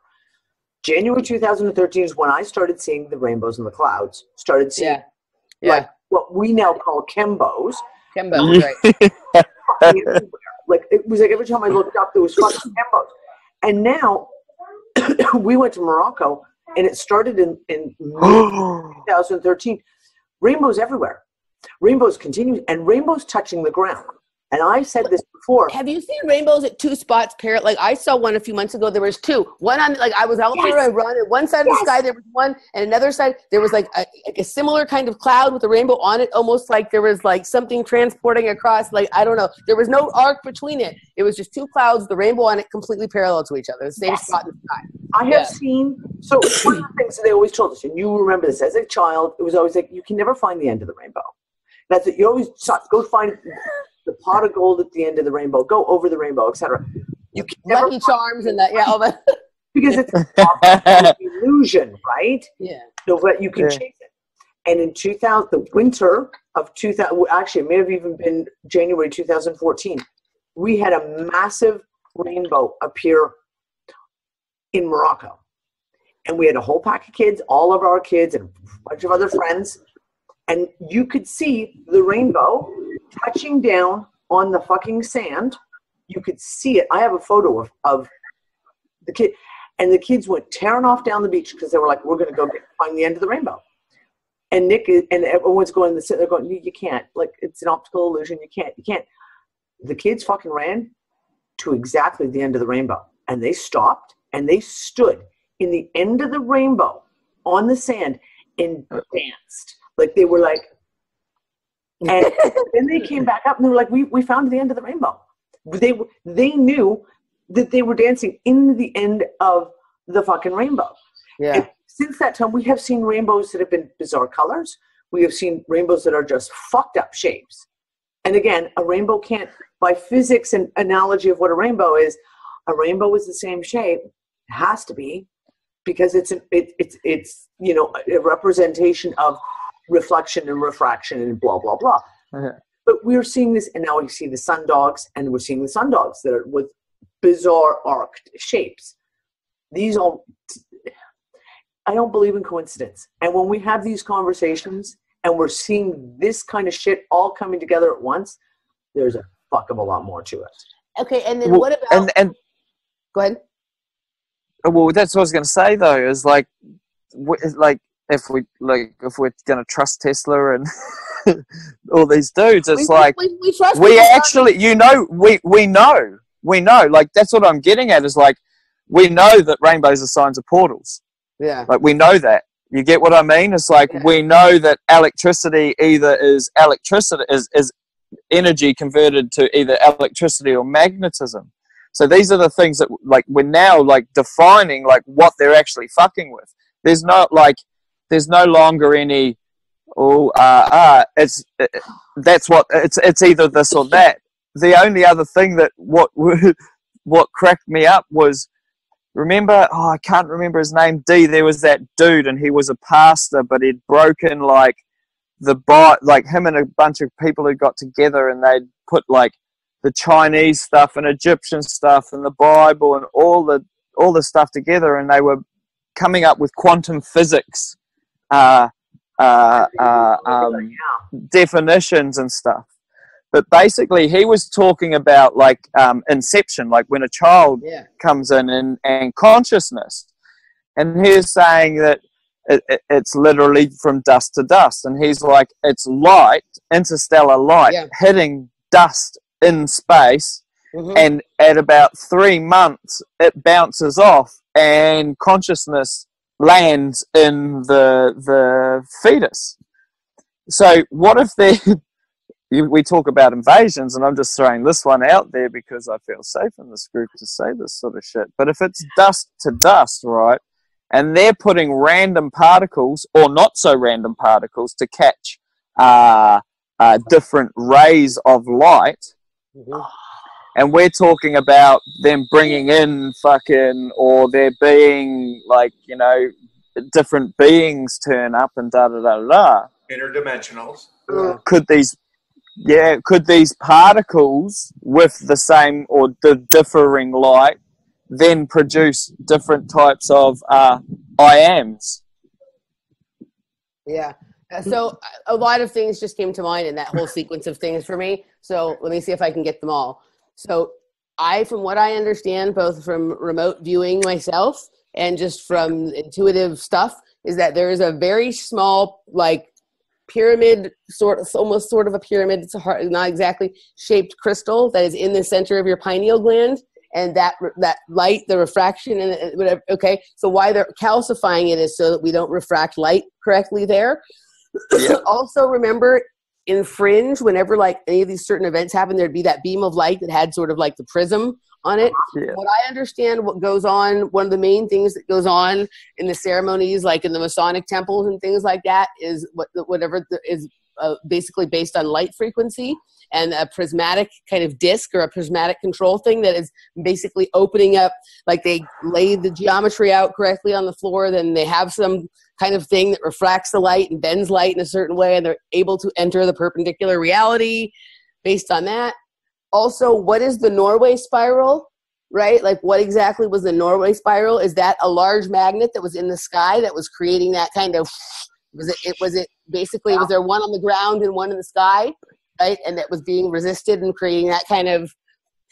[SPEAKER 3] January 2013 is when I started seeing the rainbows in the clouds. Started seeing like what we now call chembos.
[SPEAKER 1] Chembos, right?
[SPEAKER 3] Like it was like every time I looked up, there was fucking chembos. And now we went to Morocco, and it started in 2013. Rainbows everywhere. Rainbows continue, and rainbows touching the ground. And I said this before.
[SPEAKER 1] Have you seen rainbows at two spots? Like I saw one a few months ago. There was two. One on, like I was out there, I run at one side of the sky. There was one, and another side there was like a similar kind of cloud with a rainbow on it, almost like there was like something transporting across. Like I don't know. There was no arc between it. It was just two clouds, the rainbow on it, completely parallel to each other, the same spot in the sky.
[SPEAKER 3] I have seen. So one of the things that they always told us, and you remember this as a child, it was always like you can never find the end of the rainbow. That's it. You always go find the pot of gold at the end of the rainbow, go over the rainbow, etc. You can never
[SPEAKER 1] Lucky Charms and that, all that.
[SPEAKER 3] Because it's an illusion, right?
[SPEAKER 1] Yeah.
[SPEAKER 3] So that you can chase it. And in the winter of 2000, actually, it may have even been January 2014, we had a massive rainbow appear in Morocco. And we had a whole pack of kids, all of our kids, and a bunch of other friends. And you could see the rainbow touching down on the fucking sand. You could see it. I have a photo of the kid. And the kids went tearing off down the beach because they were like, we're going to go find the end of the rainbow. And Nick and everyone's going, they're going, you can't. Like, it's an optical illusion. You can't. The kids fucking ran to exactly the end of the rainbow. And they stopped and they stood in the end of the rainbow on the sand and danced. Like they were like, and then they came back up and they were like, we found the end of the rainbow. They knew that they were dancing in the end of the fucking rainbow.
[SPEAKER 1] Yeah.
[SPEAKER 3] And since that time, we have seen rainbows that have been bizarre colors. We have seen rainbows that are just fucked up shapes. And again, a rainbow can't, by physics and analogy of what a rainbow is the same shape. It has to be, because it's a representation of reflection and refraction and blah blah blah.
[SPEAKER 4] Okay.
[SPEAKER 3] But we're seeing this, and now we see the sundogs, and we're seeing the sundogs that are with bizarre arced shapes. These all, I don't believe in coincidence. And when we have these conversations and we're seeing this kind of shit all coming together at once, there's a fuck of a lot more to it.
[SPEAKER 1] Okay, and then what about?
[SPEAKER 4] And
[SPEAKER 1] go ahead.
[SPEAKER 4] Well, that's what I was going to say though. Is like if we're going to trust Tesla and all these dudes, it's
[SPEAKER 1] we trust
[SPEAKER 4] we actually, we know. Like that's what I'm getting at. Is like we know that rainbows are signs of portals.
[SPEAKER 1] Yeah.
[SPEAKER 4] Like we know that. You get what I mean? It's like we know that electricity either is energy converted to either electricity or magnetism. So these are the things that like we're now like defining like what they're actually fucking with. There's no longer any that's what it's either this or that. The only other thing that what cracked me up was, remember, I can't remember his name, there was that dude and he was a pastor, but he'd broken like like him and a bunch of people who got together and they'd put like the Chinese stuff and Egyptian stuff and the Bible and all the stuff together, and they were coming up with quantum physics definitions and stuff. But basically he was talking about like inception, like when a child comes in and consciousness, and he was saying that it's literally from dust to dust, and he's like, it's light, interstellar light, hitting dust in space, and at about 3 months it bounces off and consciousness lands in the fetus. So what if we talk about invasions, and I'm just throwing this one out there because I feel safe in this group to say this sort of shit, but if it's dust to dust, right, and they're putting random particles or not so random particles to catch different rays of light, and we're talking about them bringing in or there being like, you know, different beings turn up and da-da-da-da-da.
[SPEAKER 2] Interdimensionals.
[SPEAKER 4] Could these particles with the same or the differing light then produce different types of I ams?
[SPEAKER 1] Yeah. So a lot of things just came to mind in that whole sequence of things for me. So let me see if I can get them all. So from what I understand, both from remote viewing myself and just from intuitive stuff, is that there is a very small, like, pyramid, almost sort of a pyramid. It's not exactly shaped crystal that is in the center of your pineal gland. And that light, the refraction, and whatever. Okay, so why they're calcifying it is so that we don't refract light correctly there. Yeah. Also, remember in Fringe, whenever like any of these certain events happen, there'd be that beam of light that had sort of like the prism on it. Yeah. What I understand, what goes on, one of the main things that goes on in the ceremonies, like in the Masonic temples and things like that, is whatever is basically based on light frequency, and a prismatic kind of disc or a prismatic control thing that is basically opening up, like they laid the geometry out correctly on the floor, then they have some kind of thing that refracts the light and bends light in a certain way, and they're able to enter the perpendicular reality based on that. Also, what is the Norway spiral, right? Like, what exactly was the Norway spiral? Is that a large magnet that was in the sky that was creating that kind of, was there one on the ground and one in the sky, right? And that was being resisted and creating that kind of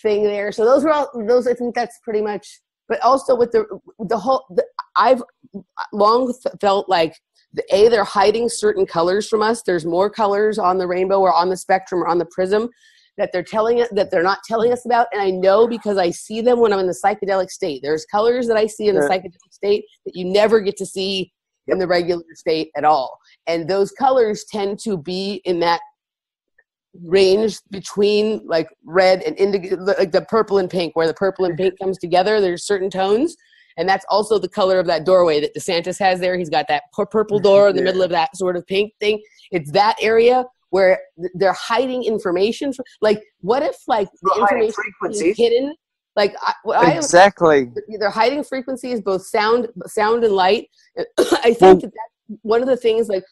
[SPEAKER 1] thing there. So those I think that's pretty much, but also with I've long felt like they're hiding certain colors from us. There's more colors on the rainbow or on the spectrum or on the prism that they're not telling us about. And I know because I see them when I'm in the psychedelic state. There's colors that I see in the psychedelic state that you never get to see in the regular state at all. And those colors tend to be in that range between like red and indigo, like the purple and pink, where the purple and pink comes together. There's certain tones. And that's also the color of that doorway that DeSantis has there. He's got that purple door in the middle of that sort of pink thing. It's that area where they're hiding information. Like, what if like the information is hidden? Like
[SPEAKER 4] exactly.
[SPEAKER 1] They're hiding frequencies, both sound and light. I think that's one of the things, like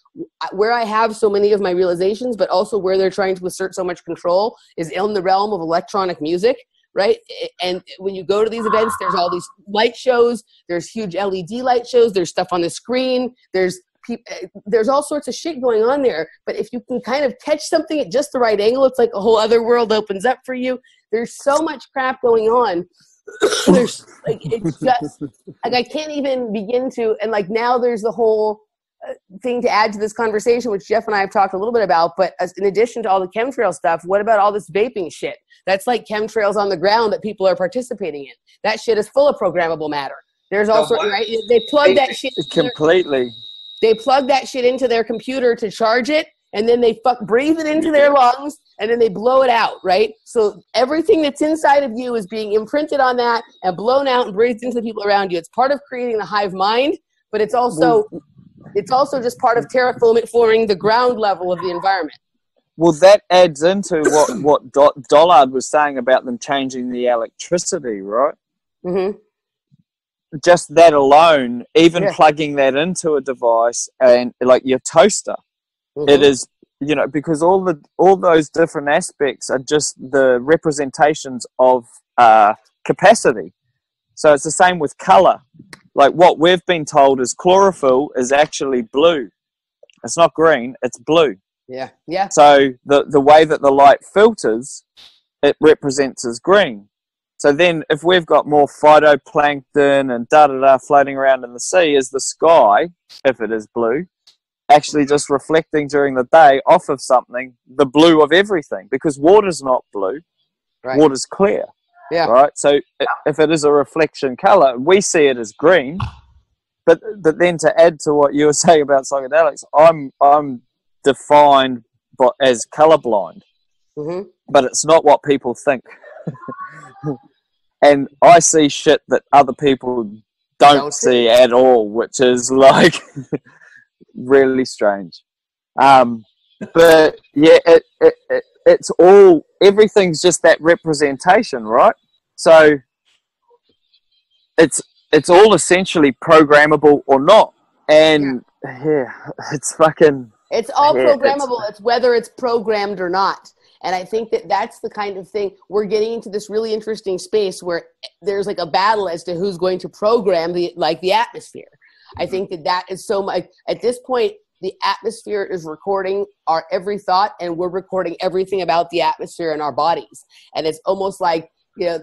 [SPEAKER 1] where I have so many of my realizations, but also where they're trying to assert so much control, is in the realm of electronic music, right? And when you go to these events, there's all these light shows, there's huge LED light shows, there's stuff on the screen, there's all sorts of shit going on there. But if you can kind of catch something at just the right angle, it's like a whole other world opens up for you. There's so much crap going on. There's like, it's just like I can't even begin to. And like now there's the whole thing to add to this conversation, which Jeff and I have talked a little bit about. But in addition to all the chemtrail stuff, what about all this vaping shit? That's like chemtrails on the ground that people are participating in. That shit is full of programmable matter. There's also right. They plug that shit
[SPEAKER 4] completely.
[SPEAKER 1] They plug that shit into their computer to charge it, and then they breathe it into their lungs, and then they blow it out, right? So everything that's inside of you is being imprinted on that and blown out and breathed into the people around you. It's part of creating the hive mind, but it's also just part of terraforming the ground level of the environment.
[SPEAKER 4] Well, that adds into what Dollard was saying about them changing the electricity, right?
[SPEAKER 1] Mm-hmm.
[SPEAKER 4] Just that alone, even plugging that into a device and like your toaster, it is, you know, because all those different aspects are just the representations of capacity. So it's the same with color. Like what we've been told is chlorophyll is actually blue. It's not green, it's blue.
[SPEAKER 1] Yeah, yeah.
[SPEAKER 4] So the way that the light filters, it represents as green. So then if we've got more phytoplankton and floating around in the sea, is the sky, if it is blue, actually just reflecting during the day off of something, the blue of everything? Because water's not blue, water's clear. Yeah. Right? So if it is a reflection color, we see it as green. But then to add to what you were saying about psychedelics, I'm defined as colorblind. Mm-hmm. But it's not what people think. And I see shit that other people don't see at all, which is like really strange. But yeah, it's all, everything's just that representation, right? So it's all essentially programmable or not. And it's fucking...
[SPEAKER 1] It's all programmable. It's whether it's programmed or not. And I think that's the kind of thing we're getting into, this really interesting space where there's like a battle as to who's going to program the atmosphere. I think that is so much at this point. The atmosphere is recording our every thought, and we're recording everything about the atmosphere in our bodies. And it's almost like, you know,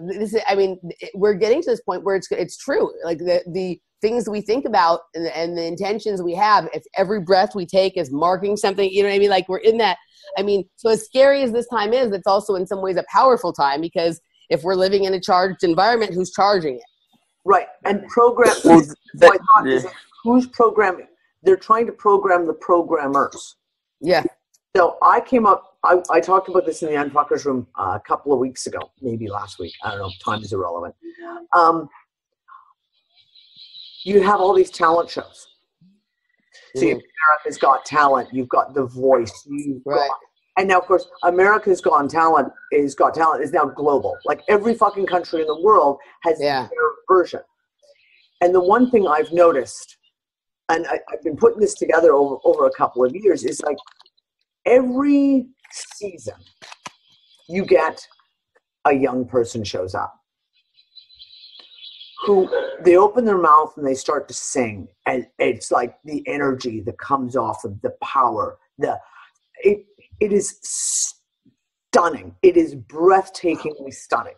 [SPEAKER 1] we're getting to this point where it's true. Like the things that we think about and the intentions we have, if every breath we take is marking something, you know what I mean? Like we're in that. I mean, so as scary as this time is, it's also in some ways a powerful time, because if we're living in a charged environment, who's charging it?
[SPEAKER 3] Right. And who's programming? They're trying to program the programmers. Yeah. So I came up, I talked about this in the Unfuckers room a couple of weeks ago, maybe last week. I don't know. Time is irrelevant. You have all these talent shows. So you have America's Got Talent, you've got The Voice, and now of course America's Got Talent is now global. Like every fucking country in the world has their version. And the one thing I've noticed, and I've been putting this together over a couple of years, is like every season you get a young person shows up who they open their mouth and they start to sing, and it's like the energy that comes off of the power. It is stunning. It is breathtakingly stunning.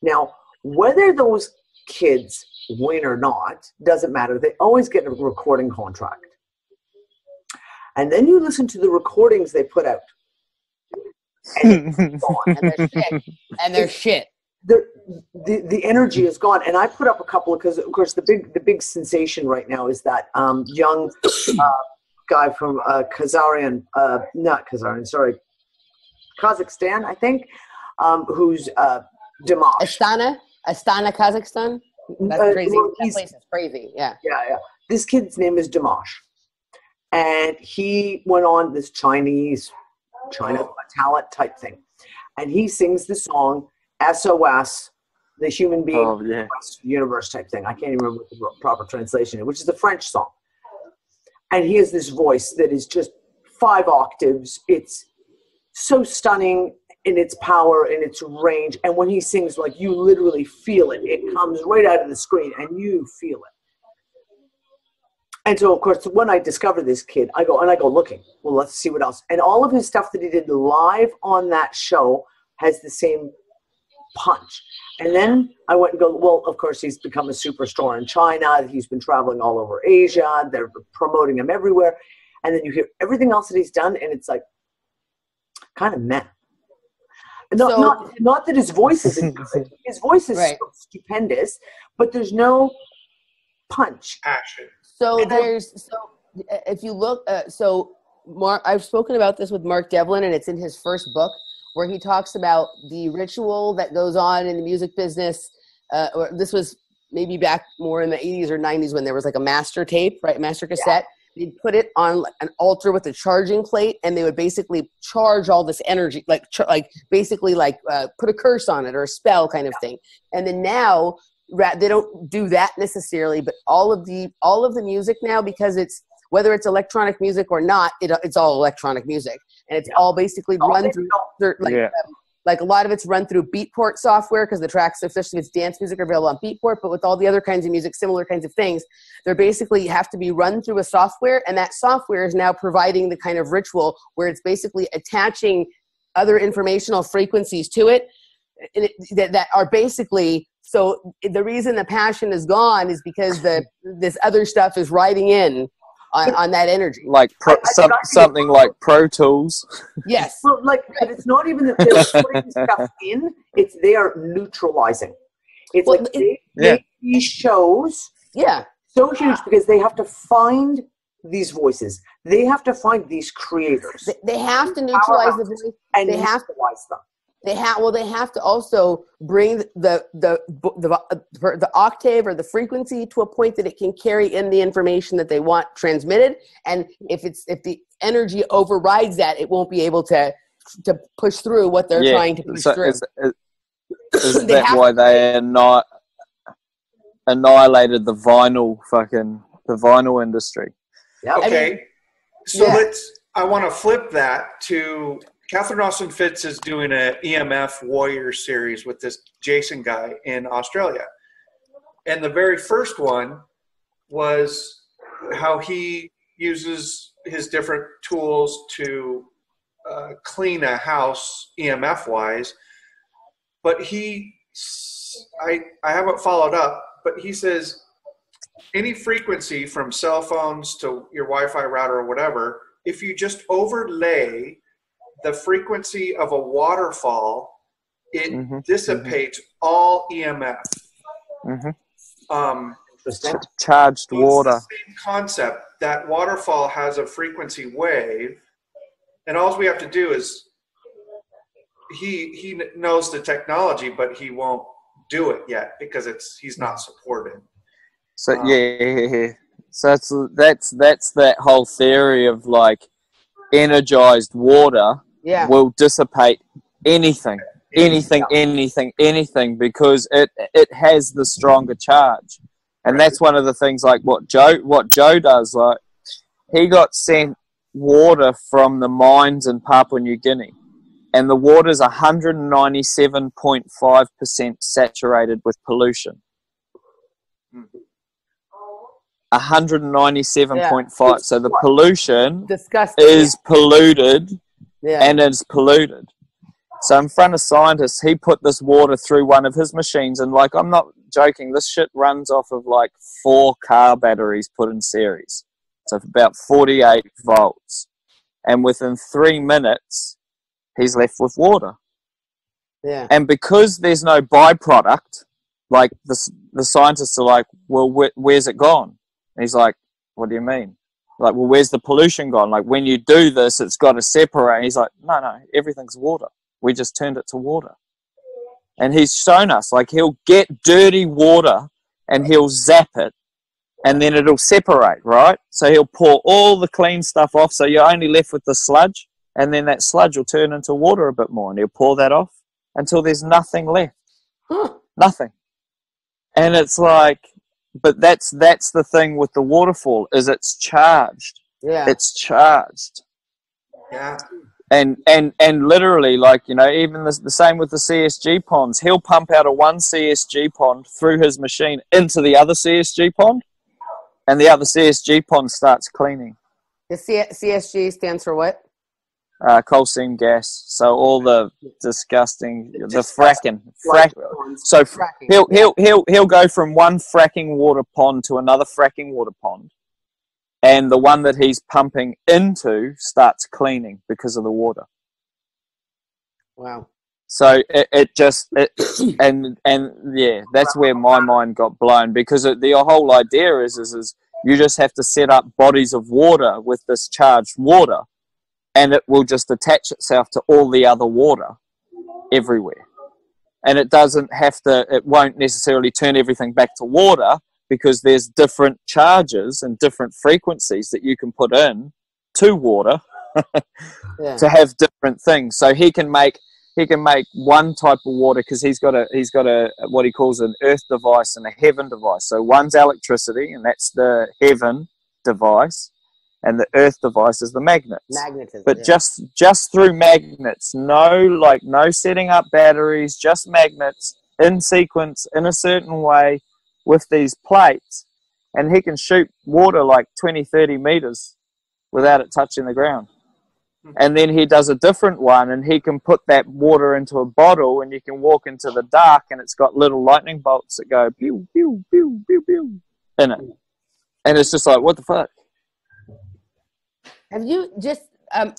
[SPEAKER 3] Now, whether those kids win or not doesn't matter. They always get a recording contract, and then you listen to the recordings they put out, and it's gone.
[SPEAKER 1] And they're shit.
[SPEAKER 3] The energy is gone. And I put up a couple of, because of course the big sensation right now is that young guy from Kazakhstan, I think, who's Dimash.
[SPEAKER 1] Astana, Kazakhstan. That's crazy. That place is crazy. Yeah.
[SPEAKER 3] Yeah. This kid's name is Dimash, and he went on this China talent type thing, and he sings the song SOS, the human being universe type thing. I can't even remember what the proper translation is, which is a French song. And he has this voice that is just 5 octaves. It's so stunning in its power and its range. And when he sings, like, you literally feel it. It comes right out of the screen and you feel it. And so, of course, when I discovered this kid, I go looking. Well, let's see what else. And all of his stuff that he did live on that show has the same punch. And then I went and go, well, of course, he's become a superstar in China. He's been traveling all over Asia. They're promoting him everywhere. And then you hear everything else that he's done, and it's like kind of meh. Not that his voice isn't good. His voice is so stupendous, but there's no punch.
[SPEAKER 2] Action.
[SPEAKER 1] So if you look, so I've spoken about this with Mark Devlin, and it's in his first book where he talks about the ritual that goes on in the music business. Or this was maybe back more in the 80s or 90s when there was like a master tape, right? Master cassette. Yeah. They'd put it on an altar with a charging plate, and they would basically charge all this energy, basically put a curse on it or a spell kind of thing. And then now they don't do that necessarily, but all of the music now, because it's, whether it's electronic music or not, it's all electronic music, and it's all basically run through like a lot of it's run through Beatport software, because the tracks, especially if it's dance music, are available on Beatport. But with all the other kinds of music, similar kinds of things, they're basically have to be run through a software, and that software is now providing the kind of ritual where it's basically attaching other informational frequencies to it, that are basically. So the reason the passion is gone is because this other stuff is riding in on that energy,
[SPEAKER 4] like something like Pro Tools.
[SPEAKER 1] Yes.
[SPEAKER 3] Well, but it's not even that they're putting stuff in; it's they are neutralizing. It's they make these shows so huge because they have to find these voices. They have to find these creators.
[SPEAKER 1] They have to neutralize the voice,
[SPEAKER 3] and they have to neutralize them.
[SPEAKER 1] They have to also bring the octave or the frequency to a point that it can carry in the information that they want transmitted. And if the energy overrides that, it won't be able to push through what they're trying to push through.
[SPEAKER 4] Is that why they annihilated the vinyl industry?
[SPEAKER 3] Yeah.
[SPEAKER 2] Okay. I want to flip that to Catherine Austin Fitz is doing an EMF Warrior series with this Jason guy in Australia. And the very first one was how he uses his different tools to clean a house EMF-wise. But I haven't followed up, but he says any frequency from cell phones to your Wi-Fi router or whatever, if you just overlay the frequency of a waterfall, it dissipates all EMF.
[SPEAKER 4] Charged water.
[SPEAKER 2] It's the same concept. That waterfall has a frequency wave, and all we have to do is he knows the technology, but he won't do it yet because he's not supported.
[SPEAKER 4] So so that's that whole theory of like energized water will dissipate anything because it has the stronger charge. And that's one of the things, like what Joe does. Like, he got sent water from the mines in Papua New Guinea, and the water's 197.5% saturated with pollution. 197.5. So the pollution is polluted, and it's polluted. So in front of scientists, he put this water through one of his machines, and like, I'm not joking, this shit runs off of like 4 car batteries put in series. So about 48 volts. And within 3 minutes, he's left with water.
[SPEAKER 1] Yeah.
[SPEAKER 4] And because there's no byproduct, like the scientists are like, well, where's it gone? And he's like, what do you mean? Like, well, where's the pollution gone? Like, when you do this, it's got to separate. And he's like, no, everything's water. We just turned it to water. And he's shown us, like, he'll get dirty water and he'll zap it, and then it'll separate, right? So he'll pour all the clean stuff off, so you're only left with the sludge, and then that sludge will turn into water a bit more, and he'll pour that off until there's nothing left. Nothing. And it's like, but that's the thing with the waterfall, is it's charged.
[SPEAKER 1] Yeah.
[SPEAKER 4] It's charged.
[SPEAKER 2] Yeah.
[SPEAKER 4] And literally, like, you know, even the same with the CSG ponds. He'll pump out one CSG pond through his machine into the other CSG pond, and the other CSG pond starts cleaning.
[SPEAKER 1] The CSG stands for what?
[SPEAKER 4] Coal seam gas. So all the disgusting, the fracking. So he'll go from one fracking water pond to another fracking water pond, and the one that he's pumping into starts cleaning because of the water.
[SPEAKER 1] Wow.
[SPEAKER 4] So and that's where my mind got blown, because the whole idea is you just have to set up bodies of water with this charged water, and it will just attach itself to all the other water everywhere. And it won't necessarily turn everything back to water, because there's different charges and different frequencies that you can put in to water to have different things. So he can make one type of water, because he's got a what he calls an earth device and a heaven device. So one's electricity, and that's the heaven device, and the earth device is the magnets.
[SPEAKER 1] Magnetism.
[SPEAKER 4] But just through magnets, no setting up batteries, just magnets in sequence in a certain way with these plates, and he can shoot water like 20, 30 meters without it touching the ground. And then he does a different one, and he can put that water into a bottle, and you can walk into the dark, and it's got little lightning bolts that go pew, pew, pew, pew, pew in it. And it's just like, what the fuck?
[SPEAKER 1] Have you just, I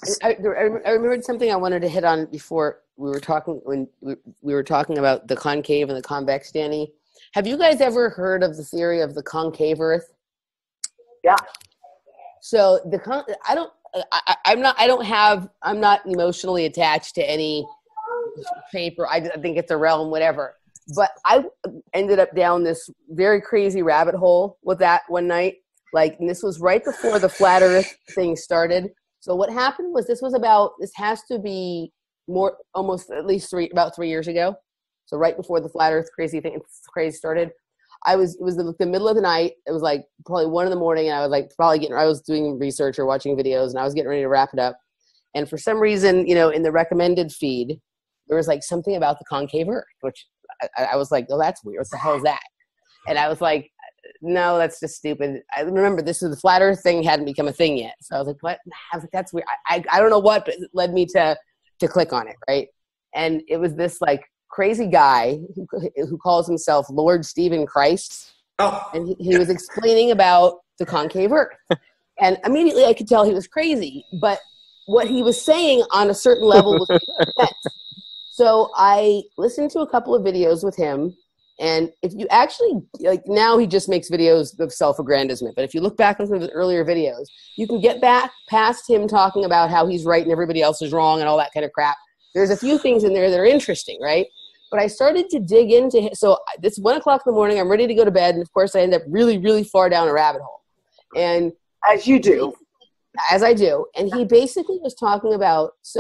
[SPEAKER 1] remembered something I wanted to hit on before we were talking, when we were talking about the concave and the convex, Dani. Have you guys ever heard of the theory of the concave Earth?
[SPEAKER 3] Yeah.
[SPEAKER 1] So I'm not emotionally attached to any paper. I think it's a realm, whatever. But I ended up down this very crazy rabbit hole with that one night. And this was right before the flat Earth thing started. So what happened was, this has to be about 3 years ago. So right before the flat Earth crazy started. It was the middle of the night. It was like probably 1 a.m, and I was I was doing research or watching videos, and I was getting ready to wrap it up. And for some reason, in the recommended feed, there was like something about the concave Earth, which I was like, oh, that's weird. What the hell is that? And I was like, no, that's just stupid. I remember the flat Earth thing hadn't become a thing yet. So I was like, what? I was like, that's weird. I don't know what, but it led me to click on it, right? And it was this like crazy guy who calls himself Lord Stephen Christ.
[SPEAKER 2] Oh. And
[SPEAKER 1] he was explaining about the concave Earth. And immediately I could tell he was crazy, but what he was saying on a certain level was making sense. So I listened to a couple of videos with him. And if you actually, now he just makes videos of self-aggrandizement. But if you look back on some of his earlier videos, you can get back past him talking about how he's right and everybody else is wrong and all that kind of crap. There's a few things in there that are interesting, right? But I started to dig into it. So it's 1 o'clock in the morning. I'm ready to go to bed. And of course, I end up really, really far down a rabbit hole. And
[SPEAKER 3] as you do.
[SPEAKER 1] As I do. And he basically was talking about, this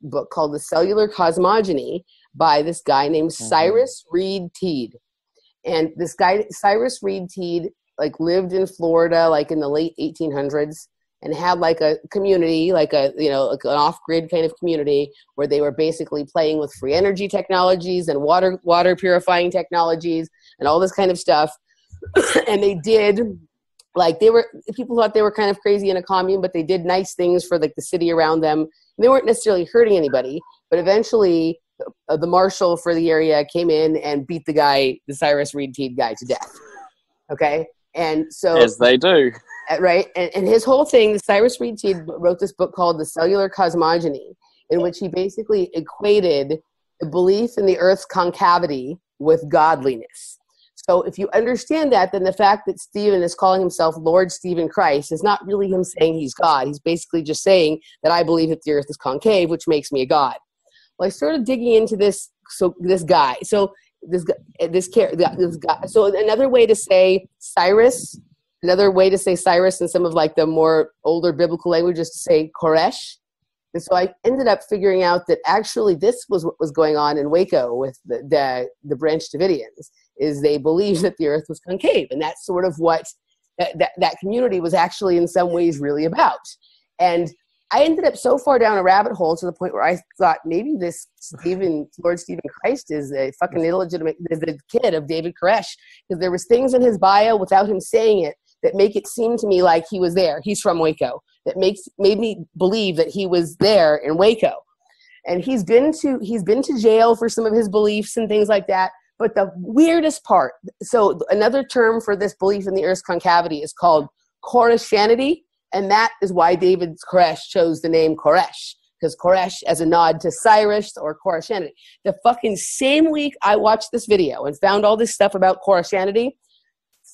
[SPEAKER 1] book called The Cellular Cosmogony by this guy named Cyrus Reed Teed. And this guy, Cyrus Reed Teed, lived in Florida, in the late 1800s, and had a community, an off-grid kind of community where they were basically playing with free energy technologies and water purifying technologies and all this kind of stuff. And they did, people thought they were kind of crazy in a commune, but they did nice things for the city around them. They weren't necessarily hurting anybody, but eventually the marshal for the area came in and beat the Cyrus Reed Teed guy to death. Okay? And so,
[SPEAKER 4] as they do.
[SPEAKER 1] Right? And his whole thing, Cyrus Reed Teed wrote this book called The Cellular Cosmogony, in which he basically equated the belief in the Earth's concavity with godliness. So if you understand that, then the fact that Stephen is calling himself Lord Stephen Christ is not really him saying he's God. He's basically just saying that I believe that the Earth is concave, which makes me a god. Well, I started digging into this guy. So another way to say Cyrus in some of the more older biblical language is to say Koresh. And so I ended up figuring out that actually this was what was going on in Waco with the Branch Davidians, is they believed that the Earth was concave. And that's sort of what that community was actually in some ways really about. And I ended up so far down a rabbit hole to the point where I thought maybe this Lord Stephen Christ is a fucking illegitimate, the kid of David Koresh, because there was things in his bio without him saying it that make it seem to me like he was there. He's from Waco. That made me believe that he was there in Waco. And he's been to jail for some of his beliefs and things like that. But the weirdest part, so another term for this belief in the Earth's concavity is called Koreshanity. And that is why David Koresh chose the name Koresh, because Koresh as a nod to Cyrus or Koreshanity. The fucking same week I watched this video and found all this stuff about Koreshanity,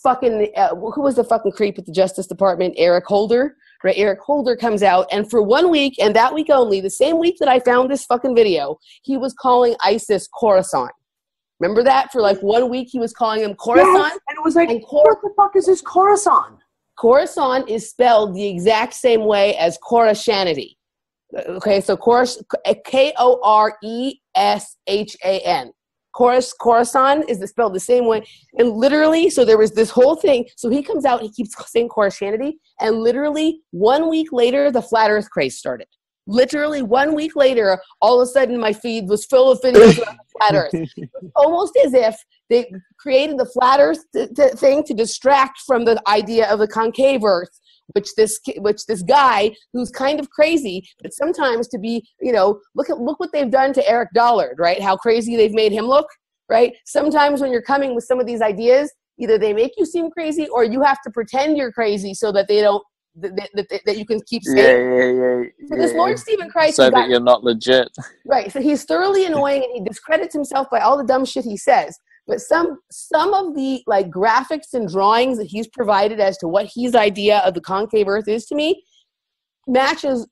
[SPEAKER 1] who was the fucking creep at the Justice Department? Eric Holder right? Eric Holder comes out, and for 1 week, and that week only, the same week that I found this fucking video, he was calling ISIS Khorasan. Remember that? For like 1 week, he was calling them Khorasan.
[SPEAKER 3] Yes, and it was like, what the fuck is this Khorasan?
[SPEAKER 1] Khorasan is spelled the exact same way as Khorashanity. Okay, so K-O-R-E-S-H-A-N. Khorasan is spelled the same way. And literally, so there was this whole thing. So he comes out, he keeps saying Khorashanity, and literally 1 week later, the flat earth craze started. Literally 1 week later, all of a sudden my feed was full of videos about the flat earth. Almost as if they created the flat earth thing to distract from the idea of the concave earth, which this guy who's kind of crazy, but sometimes to be, you know, look what they've done to Eric Dollard, right? How crazy they've made him look, right? Sometimes when you're coming with some of these ideas, either they make you seem crazy or you have to pretend you're crazy so that they don't, that you can keep saying. So this Lord Stephen Christ,
[SPEAKER 4] so that you're not legit.
[SPEAKER 1] Right. So he's thoroughly annoying and he discredits himself by all the dumb shit he says. But some of the like graphics and drawings that he's provided as to what his idea of the concave earth is, to me, matches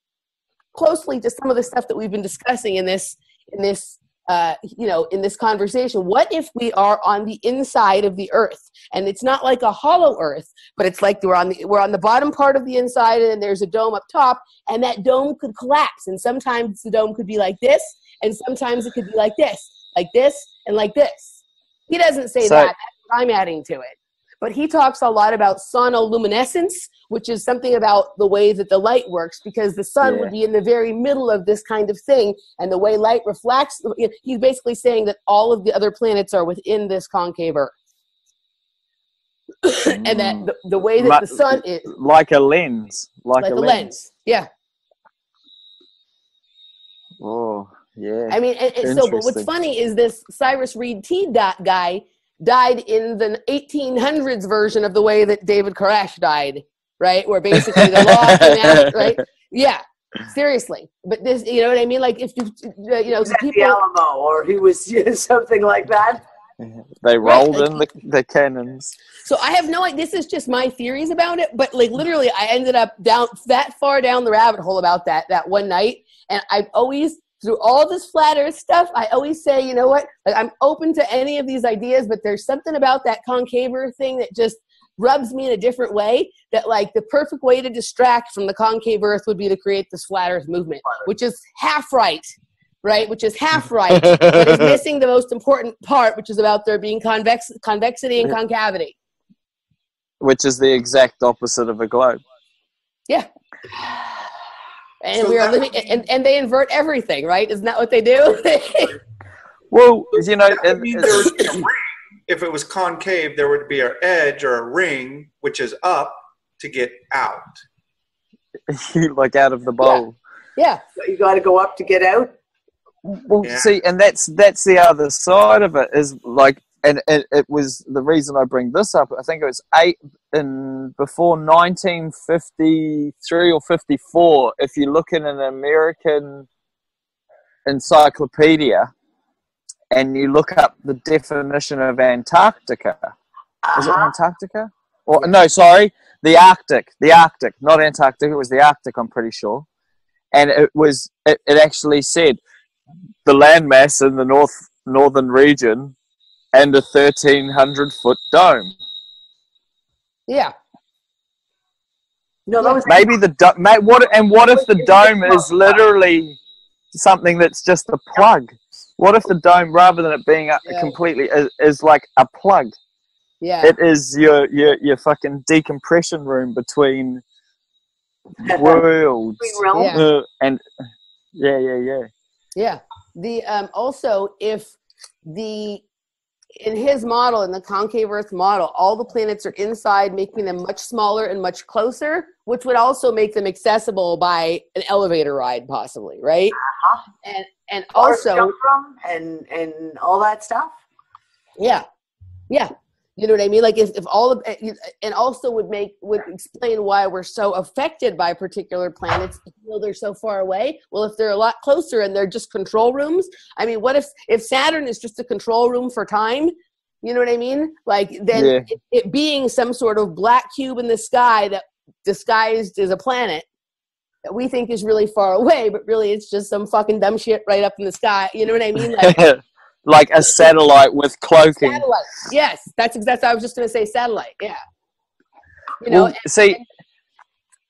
[SPEAKER 1] closely to some of the stuff that we've been discussing in this conversation. What if we are on the inside of the earth, and it's not like a hollow earth, but it's like we're on the bottom part of the inside, and there's a dome up top, and that dome could collapse, and sometimes the dome could be like this, and sometimes it could be like this, and like this. He doesn't say that. That's what I'm adding to it. But he talks a lot about sonoluminescence, which is something about the way that the light works, because the sun would be in the very middle of this kind of thing, and the way light reflects, he's basically saying that all of the other planets are within this concave earth. And that the way that the sun is...
[SPEAKER 4] Like a lens. Like a lens.
[SPEAKER 1] Yeah.
[SPEAKER 4] Oh, yeah.
[SPEAKER 1] I mean, but what's funny is this Cyrus Reed T. guy died in the 1800s version of the way that David Koresh died, right? Where basically the law came out, right? Yeah, seriously. But this, you know what I mean? Like if people,
[SPEAKER 3] the Alamo, or he was something like that.
[SPEAKER 4] They rolled in the cannons.
[SPEAKER 1] So I have no idea. This is just my theories about it. But like literally, I ended up that far down the rabbit hole about that one night, and I've always. Through all this flat earth stuff, I always say, you know what, like, I'm open to any of these ideas, but there's something about that concave earth thing that just rubs me in a different way, that like the perfect way to distract from the concave earth would be to create this flat earth movement, which is half right? Which is half right, but is missing the most important part, which is about there being convexity and concavity.
[SPEAKER 4] Which is the exact opposite of a globe.
[SPEAKER 1] Yeah. And so we are living, and they invert everything, right? Isn't that what they do?
[SPEAKER 4] Well, you know,
[SPEAKER 2] there would be a ring. If it was concave, there would be an edge or a ring, which is up to get out.
[SPEAKER 4] Like out of the bowl.
[SPEAKER 1] Yeah.
[SPEAKER 3] So you got to go up to get out.
[SPEAKER 4] Well, see, and that's the other side of it is like, and it was the reason I bring this up. I think it was before 1953 or 54. If you look in an American encyclopedia and you look up the definition of Antarctica, is it Antarctica? Or no, sorry, the Arctic, not Antarctica. It was the Arctic, I'm pretty sure. And it actually said the landmass in the northern region and a 1,300-foot dome.
[SPEAKER 1] Yeah.
[SPEAKER 3] No, that was
[SPEAKER 4] maybe what if the dome is literally something that's just a plug? What if the dome, rather than it being completely, is like a plug?
[SPEAKER 1] Yeah.
[SPEAKER 4] It is your fucking decompression room between worlds. And
[SPEAKER 1] yeah. The also if in his model, in the concave Earth model, all the planets are inside, making them much smaller and much closer, which would also make them accessible by an elevator ride, possibly, right? And also
[SPEAKER 3] jump from and all that stuff.
[SPEAKER 1] Yeah. You know what I mean? Like if all of, and also would explain why we're so affected by particular planets, even though they're so far away. Well, if they're a lot closer and they're just control rooms, I mean, what if Saturn is just a control room for time? You know what I mean? Like then it being some sort of black cube in the sky that disguised as a planet that we think is really far away, but really it's just some fucking dumb shit right up in the sky. You know what I mean? Like,
[SPEAKER 4] like a satellite with cloaking.
[SPEAKER 1] Satellite. Yes, that's I was just going to say satellite. Yeah. You know,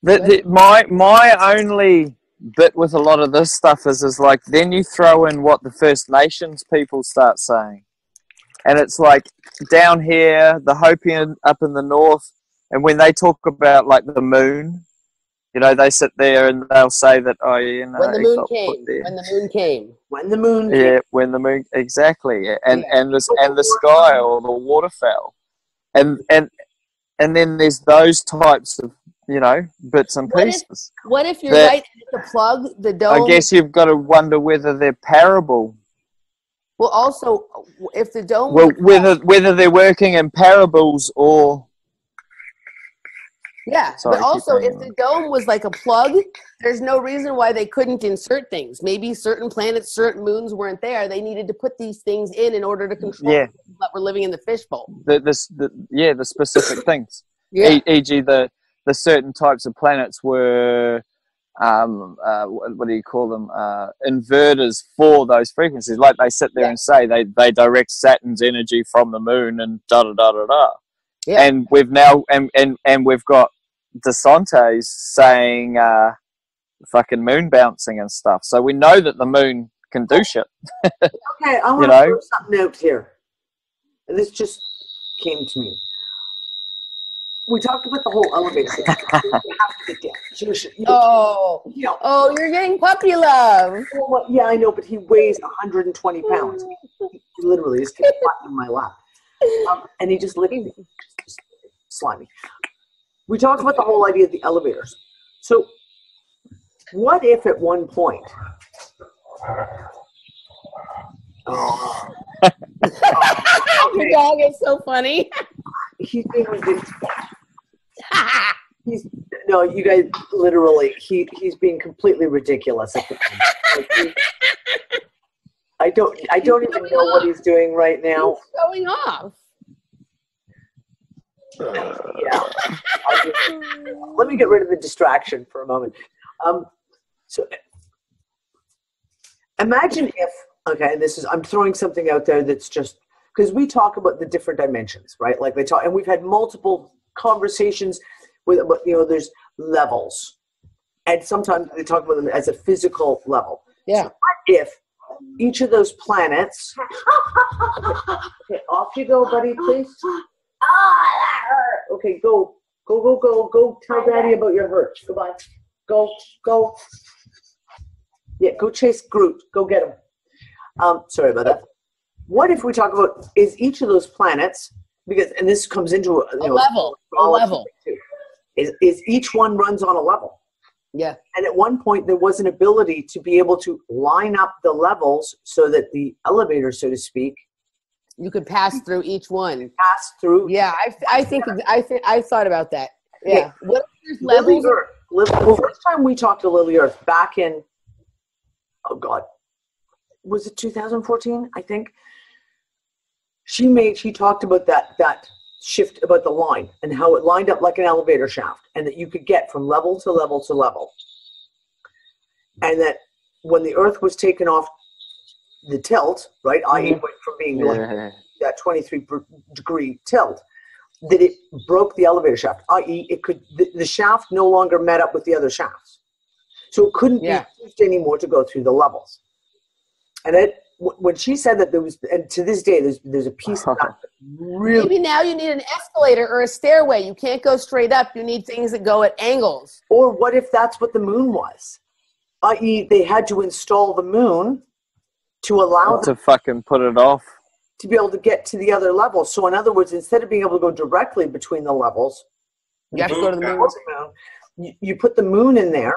[SPEAKER 4] Well, my only bit with a lot of this stuff is like then you throw in what the First Nations people start saying, and it's like down here the Hopi up in the north, and when they talk about like the moon, you know, they sit there and they'll say that, oh, you know,
[SPEAKER 1] when the moon came,
[SPEAKER 4] when the moon, exactly, and the sky or the waterfowl, and then there's those types of, you know, bits and pieces.
[SPEAKER 1] What if you're right at the plug, the dome?
[SPEAKER 4] I guess you've got to wonder whether they're parable.
[SPEAKER 1] Well, also, if the dome...
[SPEAKER 4] Well, whether they're working in parables or...
[SPEAKER 1] Yeah, but also if the dome was like a plug, there's no reason why they couldn't insert things. Maybe certain planets, certain moons weren't there. They needed to put these things in order to control that we're living in the fishbowl.
[SPEAKER 4] The specific things.
[SPEAKER 1] Yeah.
[SPEAKER 4] E.g. the certain types of planets were, what do you call them? Inverters for those frequencies. Like they sit there and say they direct Saturn's energy from the moon and da da da da da. Yeah. And we've now and we've got DeSantis saying fucking moon bouncing and stuff. So we know that the moon can do shit.
[SPEAKER 3] Okay, I want to throw something out here. And this just came to me. We talked about the whole elevator thing.
[SPEAKER 1] You're getting puppy love.
[SPEAKER 3] Well, yeah, I know, but he weighs 120 pounds. He literally is in my lap. And he just licked me. Just slimy. We talked about the whole idea of the elevators. So what if at one point...
[SPEAKER 1] Your dog is so funny.
[SPEAKER 3] He's being ridiculous. No, you guys, literally, he's being completely ridiculous at the moment. I don't even know what he's doing right now.
[SPEAKER 1] He's showing off.
[SPEAKER 3] Yeah. Let me get rid of the distraction for a moment. So imagine if, okay, and I'm throwing something out there that's just, because we talk about the different dimensions, right? Like and we've had multiple conversations with, you know, there's levels. And sometimes they talk about them as a physical level.
[SPEAKER 1] Yeah.
[SPEAKER 3] So what if each of those planets, okay, off you go, buddy, please. Okay, go tell Daddy about your hurt. Goodbye. Go. Yeah, go chase Groot. Go get him. Sorry about that. What if we talk about, is each of those planets, because, and this comes into
[SPEAKER 1] a level.
[SPEAKER 3] Is each one runs on a level.
[SPEAKER 1] Yeah.
[SPEAKER 3] And at one point there was an ability to be able to line up the levels so that the elevator, so to speak,
[SPEAKER 1] you could pass through each one.
[SPEAKER 3] Pass through.
[SPEAKER 1] Yeah, I thought about that. Yeah. What if there's levels?
[SPEAKER 3] Well, first time we talked to Lily Earth back in, oh God, was it 2014? I think. She talked about that shift about the line and how it lined up like an elevator shaft, and that you could get from level to level to level. And that when the Earth was taken off the tilt, right, i.e. went from being like that 23-degree tilt, that it broke the elevator shaft, i.e. the shaft no longer met up with the other shafts. So it couldn't be used anymore to go through the levels. And when she said that there was, and to this day, there's a piece of that really...
[SPEAKER 1] Maybe now you need an escalator or a stairway. You can't go straight up. You need things that go at angles.
[SPEAKER 3] Or what if that's what the moon was? I.e. they had to install the moon to allow them
[SPEAKER 4] to fucking put it off.
[SPEAKER 3] To be able to get to the other levels. So in other words, instead of being able to go directly between the levels,
[SPEAKER 1] you have to go to the moon.
[SPEAKER 3] You put the moon in there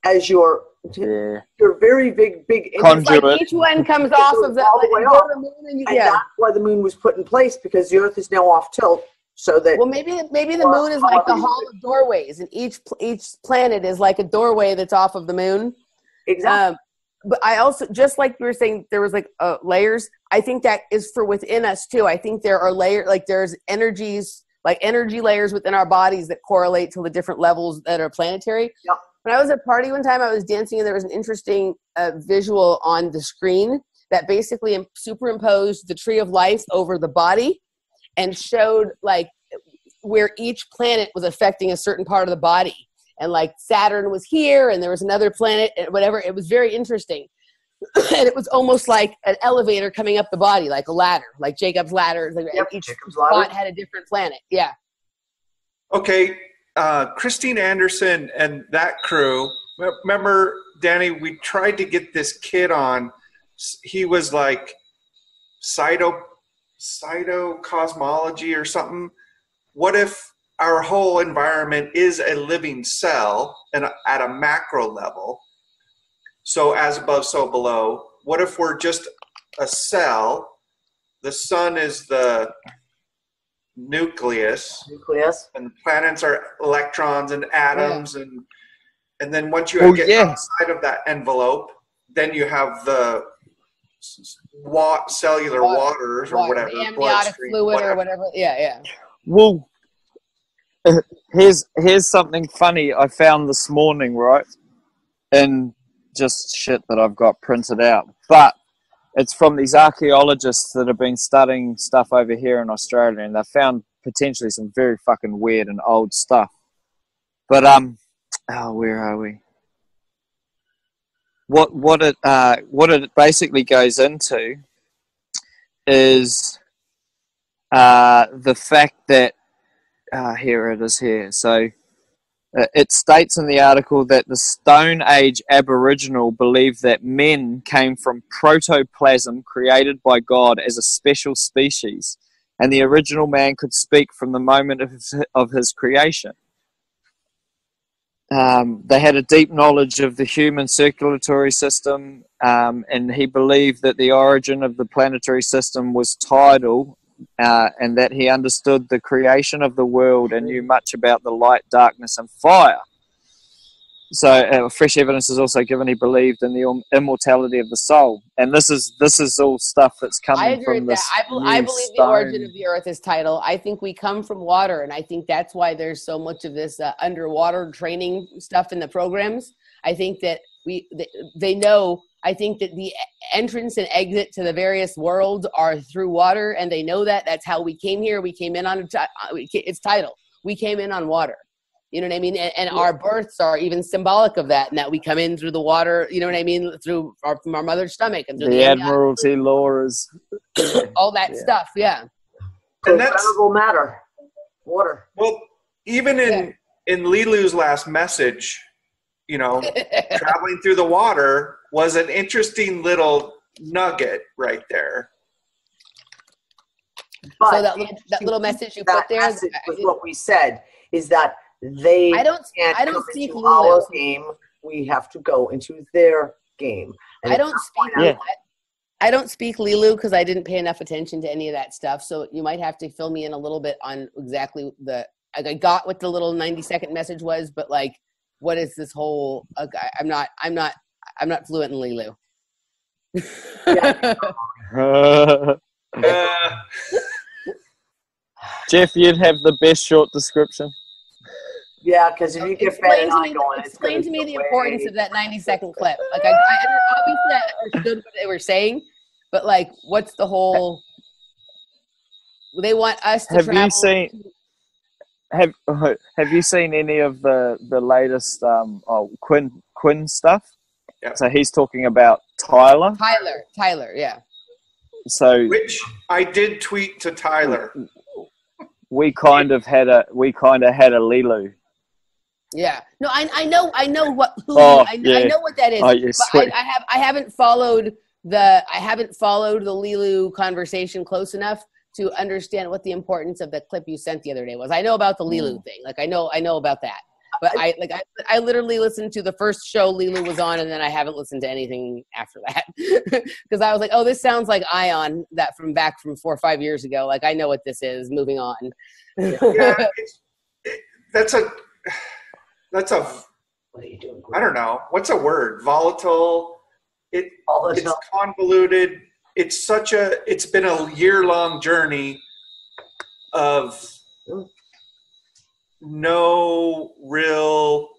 [SPEAKER 3] as your very big
[SPEAKER 4] conduit.
[SPEAKER 1] Like each one comes off of that.
[SPEAKER 3] All the way off. And that's why the moon was put in place, because the Earth is now off tilt. So that
[SPEAKER 1] maybe the moon is like the hall of doorways, and each planet is like a doorway that's off of the moon.
[SPEAKER 3] Exactly.
[SPEAKER 1] But I also, just like you were saying, there was like layers. I think that is for within us too. I think there are layers, like there's energies, like energy layers within our bodies that correlate to the different levels that are planetary.
[SPEAKER 3] Yep.
[SPEAKER 1] When I was at a party one time, I was dancing and there was an interesting visual on the screen that basically superimposed the tree of life over the body and showed like where each planet was affecting a certain part of the body. And like Saturn was here and there was another planet and whatever. It was very interesting. And it was almost like an elevator coming up the body, like a ladder, like Jacob's ladder. Like each spot had a different planet. Yeah.
[SPEAKER 2] Okay. Christine Anderson and that crew. Remember, Danny, we tried to get this kid on. He was like cytocosmology or something. What if our whole environment is a living cell and at a macro level? So as above, so below. What if we're just a cell? The sun is the nucleus. And the planets are electrons and atoms. Yeah. And then once you get outside of that envelope, then you have the cellular waters or whatever.
[SPEAKER 1] The amniotic fluid or whatever. Yeah.
[SPEAKER 4] Well, here's something funny I found this morning, right? And just shit that I've got printed out, but it's from these archaeologists that have been studying stuff over here in Australia, and they found potentially some very fucking weird and old stuff. But where are we? What it basically goes into is the fact that here it is here. So it states in the article that the Stone Age Aboriginal believed that men came from protoplasm created by God as a special species, and the original man could speak from the moment of his creation. They had a deep knowledge of the human circulatory system, and he believed that the origin of the planetary system was tidal, and that he understood the creation of the world and knew much about the light, darkness, and fire. So fresh evidence is also given he believed in the immortality of the soul, and this is all stuff that's coming from this.
[SPEAKER 1] I believe the origin of the earth is tidal. I think we come from water, and I think that's why there's so much of this underwater training stuff in the programs. I think that they know. I think that the entrance and exit to the various worlds are through water, and they know that. That's how we came here. We came in on it's tidal. We came in on water. You know what I mean? And our births are even symbolic of that, and that we come in through the water. You know what I mean? From our mother's stomach and through
[SPEAKER 4] the Admiralty law is
[SPEAKER 1] all that stuff. Yeah,
[SPEAKER 3] and that's matter, water.
[SPEAKER 2] Well, even in Lilu's last message, you know, traveling through the water was an interesting little nugget right there.
[SPEAKER 3] But
[SPEAKER 1] so that little message you put there
[SPEAKER 3] was what we said is that I don't speak our game. We have to go into their game. And
[SPEAKER 1] I don't speak Lilu because I didn't pay enough attention to any of that stuff. So you might have to fill me in a little bit on exactly I got what the little 90-second message was, but like, what is this whole? I'm not fluent in Lilu.
[SPEAKER 4] Jeff, you'd have the best short description.
[SPEAKER 3] Yeah, because if you get fed going,
[SPEAKER 1] explain to me the importance of that 90-second clip. Like, I understood what they were saying, but like, what's the whole? They want us to travel.
[SPEAKER 4] Have you seen any of the latest Quinn stuff?
[SPEAKER 2] Yeah.
[SPEAKER 4] So he's talking about Tyler,
[SPEAKER 1] yeah.
[SPEAKER 4] So
[SPEAKER 2] which I did tweet to Tyler.
[SPEAKER 4] We kind of had a Lilu.
[SPEAKER 1] Yeah. No, I know what I know what that is.
[SPEAKER 4] Oh, you're
[SPEAKER 1] but I haven't followed the Lilu conversation close enough to understand what the importance of the clip you sent the other day was. I know about the Lilu thing. Like I know about that. But I literally listened to the first show Lilu was on, and then I haven't listened to anything after that because I was like, oh, this sounds like Ion that from 4 or 5 years ago. Like I know what this is. Moving on.
[SPEAKER 2] That's a. What are you doing? I don't know. What's a word? Volatile. It's convoluted. It's been a year-long journey of no real,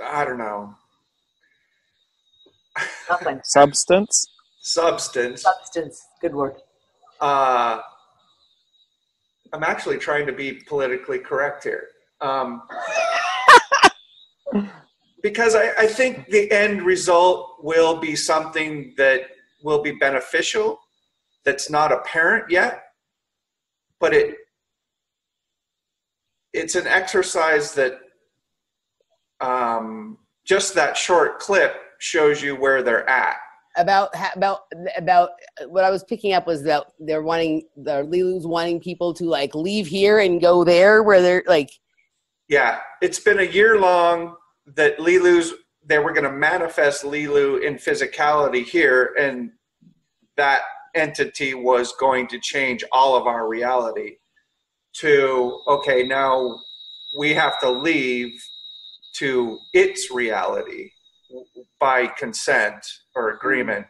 [SPEAKER 2] I don't know,
[SPEAKER 3] Nothing.
[SPEAKER 4] Substance.
[SPEAKER 2] substance.
[SPEAKER 3] Good word.
[SPEAKER 2] I'm actually trying to be politically correct here. Because I think the end result will be something that will be beneficial, that's not apparent yet, but it's an exercise that just that short clip shows you where they're at.
[SPEAKER 1] About what I was picking up was that Lilu's wanting people to like leave here and go there where they're like.
[SPEAKER 2] Yeah, it's been a year long that they were going to manifest Lilu in physicality here, and that entity was going to change all of our reality to, okay, now we have to leave to its reality by consent or agreement,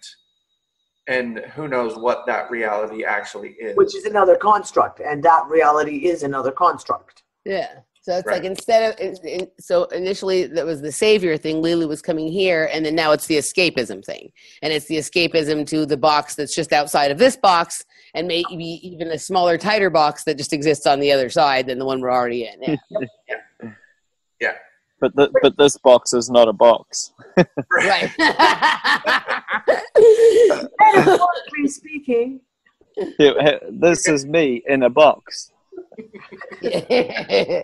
[SPEAKER 2] and who knows what that reality actually is.
[SPEAKER 3] Which is another construct, and that reality is another construct.
[SPEAKER 1] Yeah. So it's
[SPEAKER 2] Right.
[SPEAKER 1] like so initially that was the savior thing, Lilu was coming here, and then now it's the escapism thing. And it's the escapism to the box that's just outside of this box, and maybe even a smaller, tighter box that just exists on the other side than the one we're already in. Yeah.
[SPEAKER 2] Yeah.
[SPEAKER 4] But this box is not a box.
[SPEAKER 1] Right.
[SPEAKER 3] Metaphorically speaking.
[SPEAKER 4] This is me in a box.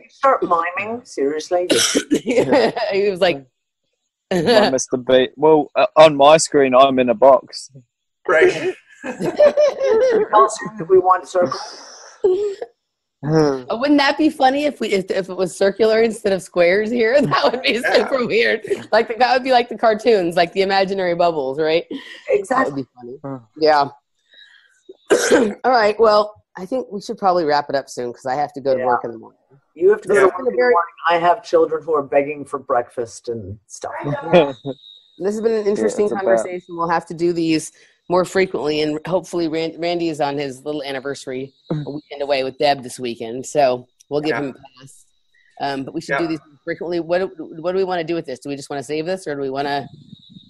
[SPEAKER 3] Start miming, seriously.
[SPEAKER 1] He was like,
[SPEAKER 4] My Mr. B. Well, on my screen, I'm in a box.
[SPEAKER 2] Right.
[SPEAKER 3] Tell us if we want circles.
[SPEAKER 1] wouldn't that be funny if it was circular instead of squares here? That would be super weird. Like that would be like the cartoons, like the imaginary bubbles, right? That would
[SPEAKER 3] Exactly.
[SPEAKER 1] be funny. Yeah. All right. Well, I think we should probably wrap it up soon because I have to go to work in the morning.
[SPEAKER 3] You have to go
[SPEAKER 2] Yeah.
[SPEAKER 3] to work in the morning. I have children who are begging for breakfast and stuff.
[SPEAKER 1] This has been an interesting
[SPEAKER 4] it's a
[SPEAKER 1] conversation. We'll have to do these more frequently, and hopefully Randy is on his little anniversary a weekend away with Deb this weekend, so we'll give him a pass. But we should do these frequently. What do we want to do with this? Do we just want to save this, or do we want to?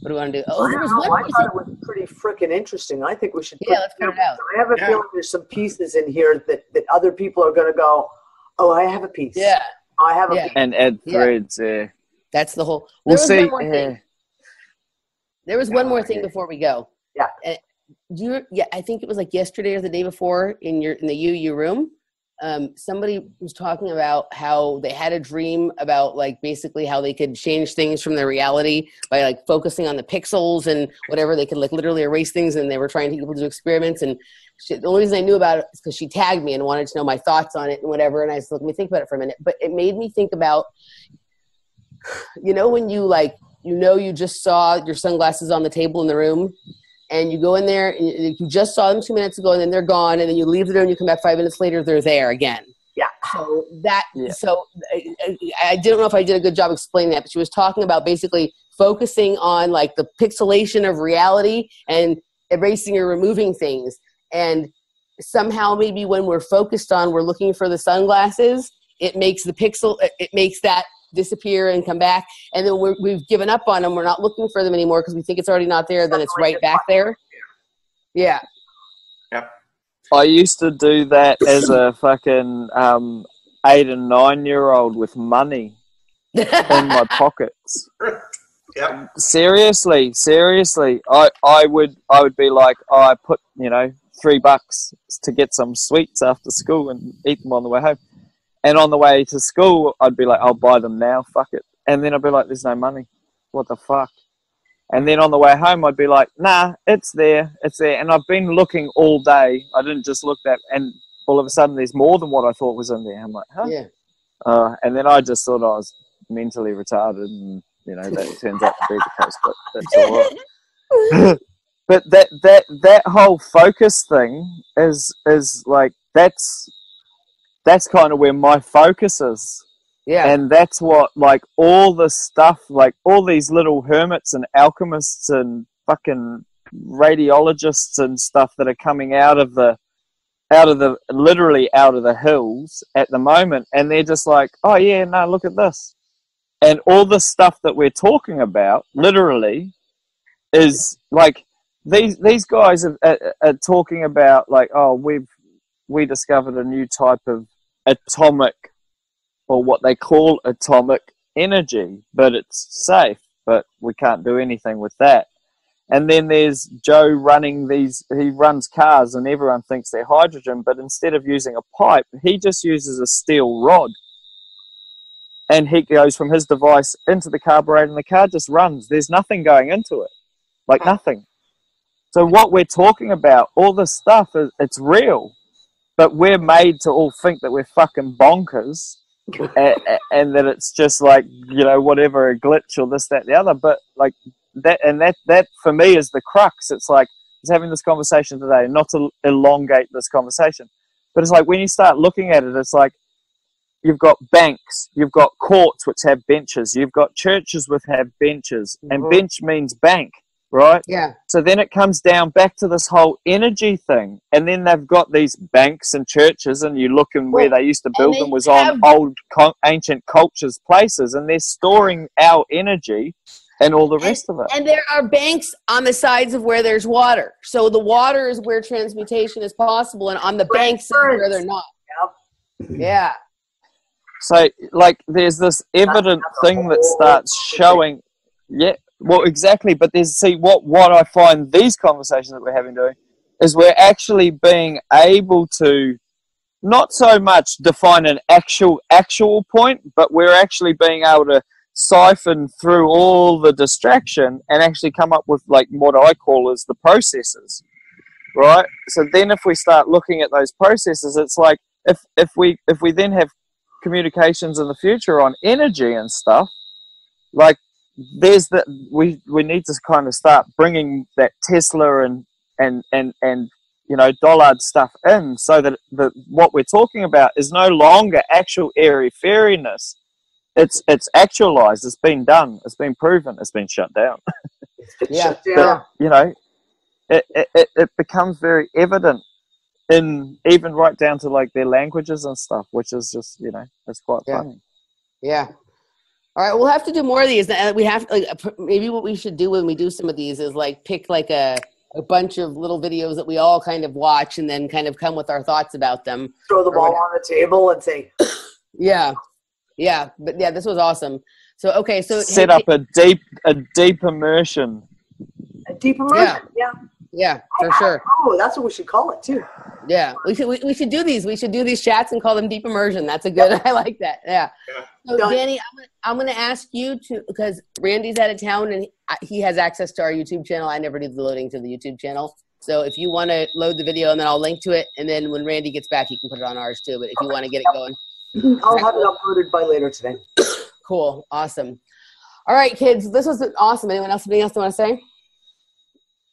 [SPEAKER 1] What do we want to do? Oh, there was one more
[SPEAKER 3] I
[SPEAKER 1] thing.
[SPEAKER 3] thought it was pretty freaking interesting. I think we should.
[SPEAKER 1] Let's put it out.
[SPEAKER 3] I have a feeling there's some pieces in here that other people are going to go, oh, I have a piece.
[SPEAKER 1] Yeah.
[SPEAKER 3] I have a piece.
[SPEAKER 4] And add threads.
[SPEAKER 1] That's the whole.
[SPEAKER 4] We'll see.
[SPEAKER 1] One more thing. There was one more thing before we go.
[SPEAKER 3] Yeah.
[SPEAKER 1] I think it was like yesterday or the day before in the UU room. Somebody was talking about how they had a dream about like basically how they could change things from their reality by like focusing on the pixels and whatever. They could like literally erase things, and they were trying to get people to do experiments. And the only reason I knew about it is because she tagged me and wanted to know my thoughts on it and whatever. And I said, let me think about it for a minute. But it made me think about, when you like, you just saw your sunglasses on the table in the room, and you go in there and you just saw them 2 minutes ago, and then they're gone, and then you leave the room and you come back 5 minutes later, they're there again.
[SPEAKER 3] Yeah.
[SPEAKER 1] So I don't know if I did a good job explaining that, but she was talking about basically focusing on like the pixelation of reality and erasing or removing things. And somehow maybe when we're focused on, we're looking for the sunglasses, it makes that disappear and come back, and then we've given up on them. We're not looking for them anymore because we think it's already not there. Then it's right back there. Yeah.
[SPEAKER 2] Yep.
[SPEAKER 4] I used to do that as a fucking 8 and 9-year-old with money in my pockets.
[SPEAKER 2] Yep.
[SPEAKER 4] Seriously, I would be like, I put $3 to get some sweets after school and eat them on the way home. And on the way to school, I'd be like, I'll buy them now, fuck it. And then I'd be like, there's no money. What the fuck? And then on the way home, I'd be like, nah, it's there. And I've been looking all day. I didn't just look that. And all of a sudden, there's more than what I thought was in there. I'm like, huh?
[SPEAKER 1] Yeah.
[SPEAKER 4] And then I just thought I was mentally retarded. And, that turns out to be the case. But that's all right. But that whole focus thing is like, that's kind of where my focus is.
[SPEAKER 1] Yeah.
[SPEAKER 4] And that's what, like, all the stuff, like, all these little hermits and alchemists and fucking radiologists and stuff that are coming out of the literally out of the hills at the moment, and they're just like, oh yeah, no, look at this. And all the stuff that we're talking about literally is like, these guys are talking about like, oh, we discovered a new type of atomic, or what they call atomic energy, but it's safe, but we can't do anything with that. And then there's Joe he runs cars, and everyone thinks they're hydrogen, but instead of using a pipe, he just uses a steel rod. And he goes from his device into the carburetor, and the car just runs. There's nothing going into it. Like nothing. So what we're talking about, all this stuff, it's real. But we're made to all think that we're fucking bonkers. and that it's just like, you know, whatever, a glitch or this, that, the other. But like that for me is the crux. It's like, I was having this conversation today, not to elongate this conversation, but it's like when you start looking at it, it's like you've got banks, you've got courts which have benches, you've got churches which have benches, and bench means bank, right?
[SPEAKER 1] Yeah.
[SPEAKER 4] So then it comes down back to this whole energy thing, and then they've got these banks and churches, and you look in where they used to build them was on old ancient cultures places, and they're storing our energy and all the rest of it.
[SPEAKER 1] And there are banks on the sides of where there's water. So the water is where transmutation is possible, and on the banks is where they're not. Yep. Yeah.
[SPEAKER 4] So, like, there's this evident thing that starts showing. Yeah, well, exactly. But what I find these conversations that we're having doing is we're actually being able to not so much define an actual point, but we're actually being able to siphon through all the distraction and actually come up with like what I call as the processes, right? So then if we start looking at those processes, it's like if we then have communications in the future on energy and stuff, like we need to kind of start bringing that Tesla and you know, Dollard stuff in, so that what we're talking about is no longer actual airy fairiness. It's actualized. It's been done. It's been proven. It's been shut down.
[SPEAKER 1] Yeah.
[SPEAKER 4] But, you know, it becomes very evident in even right down to like their languages and stuff, which is just, you know, it's quite funny.
[SPEAKER 1] Yeah. All right, we'll have to do more of these. We have like maybe what we should do when we do some of these is like pick like a bunch of little videos that we all kind of watch, and then kind of come with our thoughts about them.
[SPEAKER 3] Throw the ball on the table and say,
[SPEAKER 1] yeah. Yeah, but yeah, this was awesome. So okay, so
[SPEAKER 4] set up a deep immersion.
[SPEAKER 3] A deep immersion,
[SPEAKER 1] yeah, for sure.
[SPEAKER 3] Oh, that's what we should call it too.
[SPEAKER 1] Yeah, we should do these. We should do these chats and call them deep immersion. That's a good. I like that. Yeah. So Dani, I'm gonna ask you to, because Randy's out of town and he has access to our YouTube channel. I never do the loading to the YouTube channel. So if you want to load the video, and then I'll link to it, and then when Randy gets back, he can put it on ours too. But if you want to get it going.
[SPEAKER 3] I'll have it uploaded by later today.
[SPEAKER 1] Cool. Awesome. All right, kids. This was awesome. Anything else they want to say?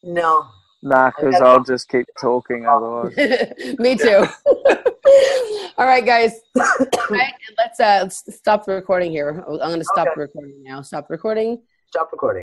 [SPEAKER 3] No.
[SPEAKER 4] Nah, because I'll just keep talking otherwise.
[SPEAKER 1] Me too. All right, guys. Let's stop the recording here. I'm going to stop the recording now. Stop recording.
[SPEAKER 3] Stop recording.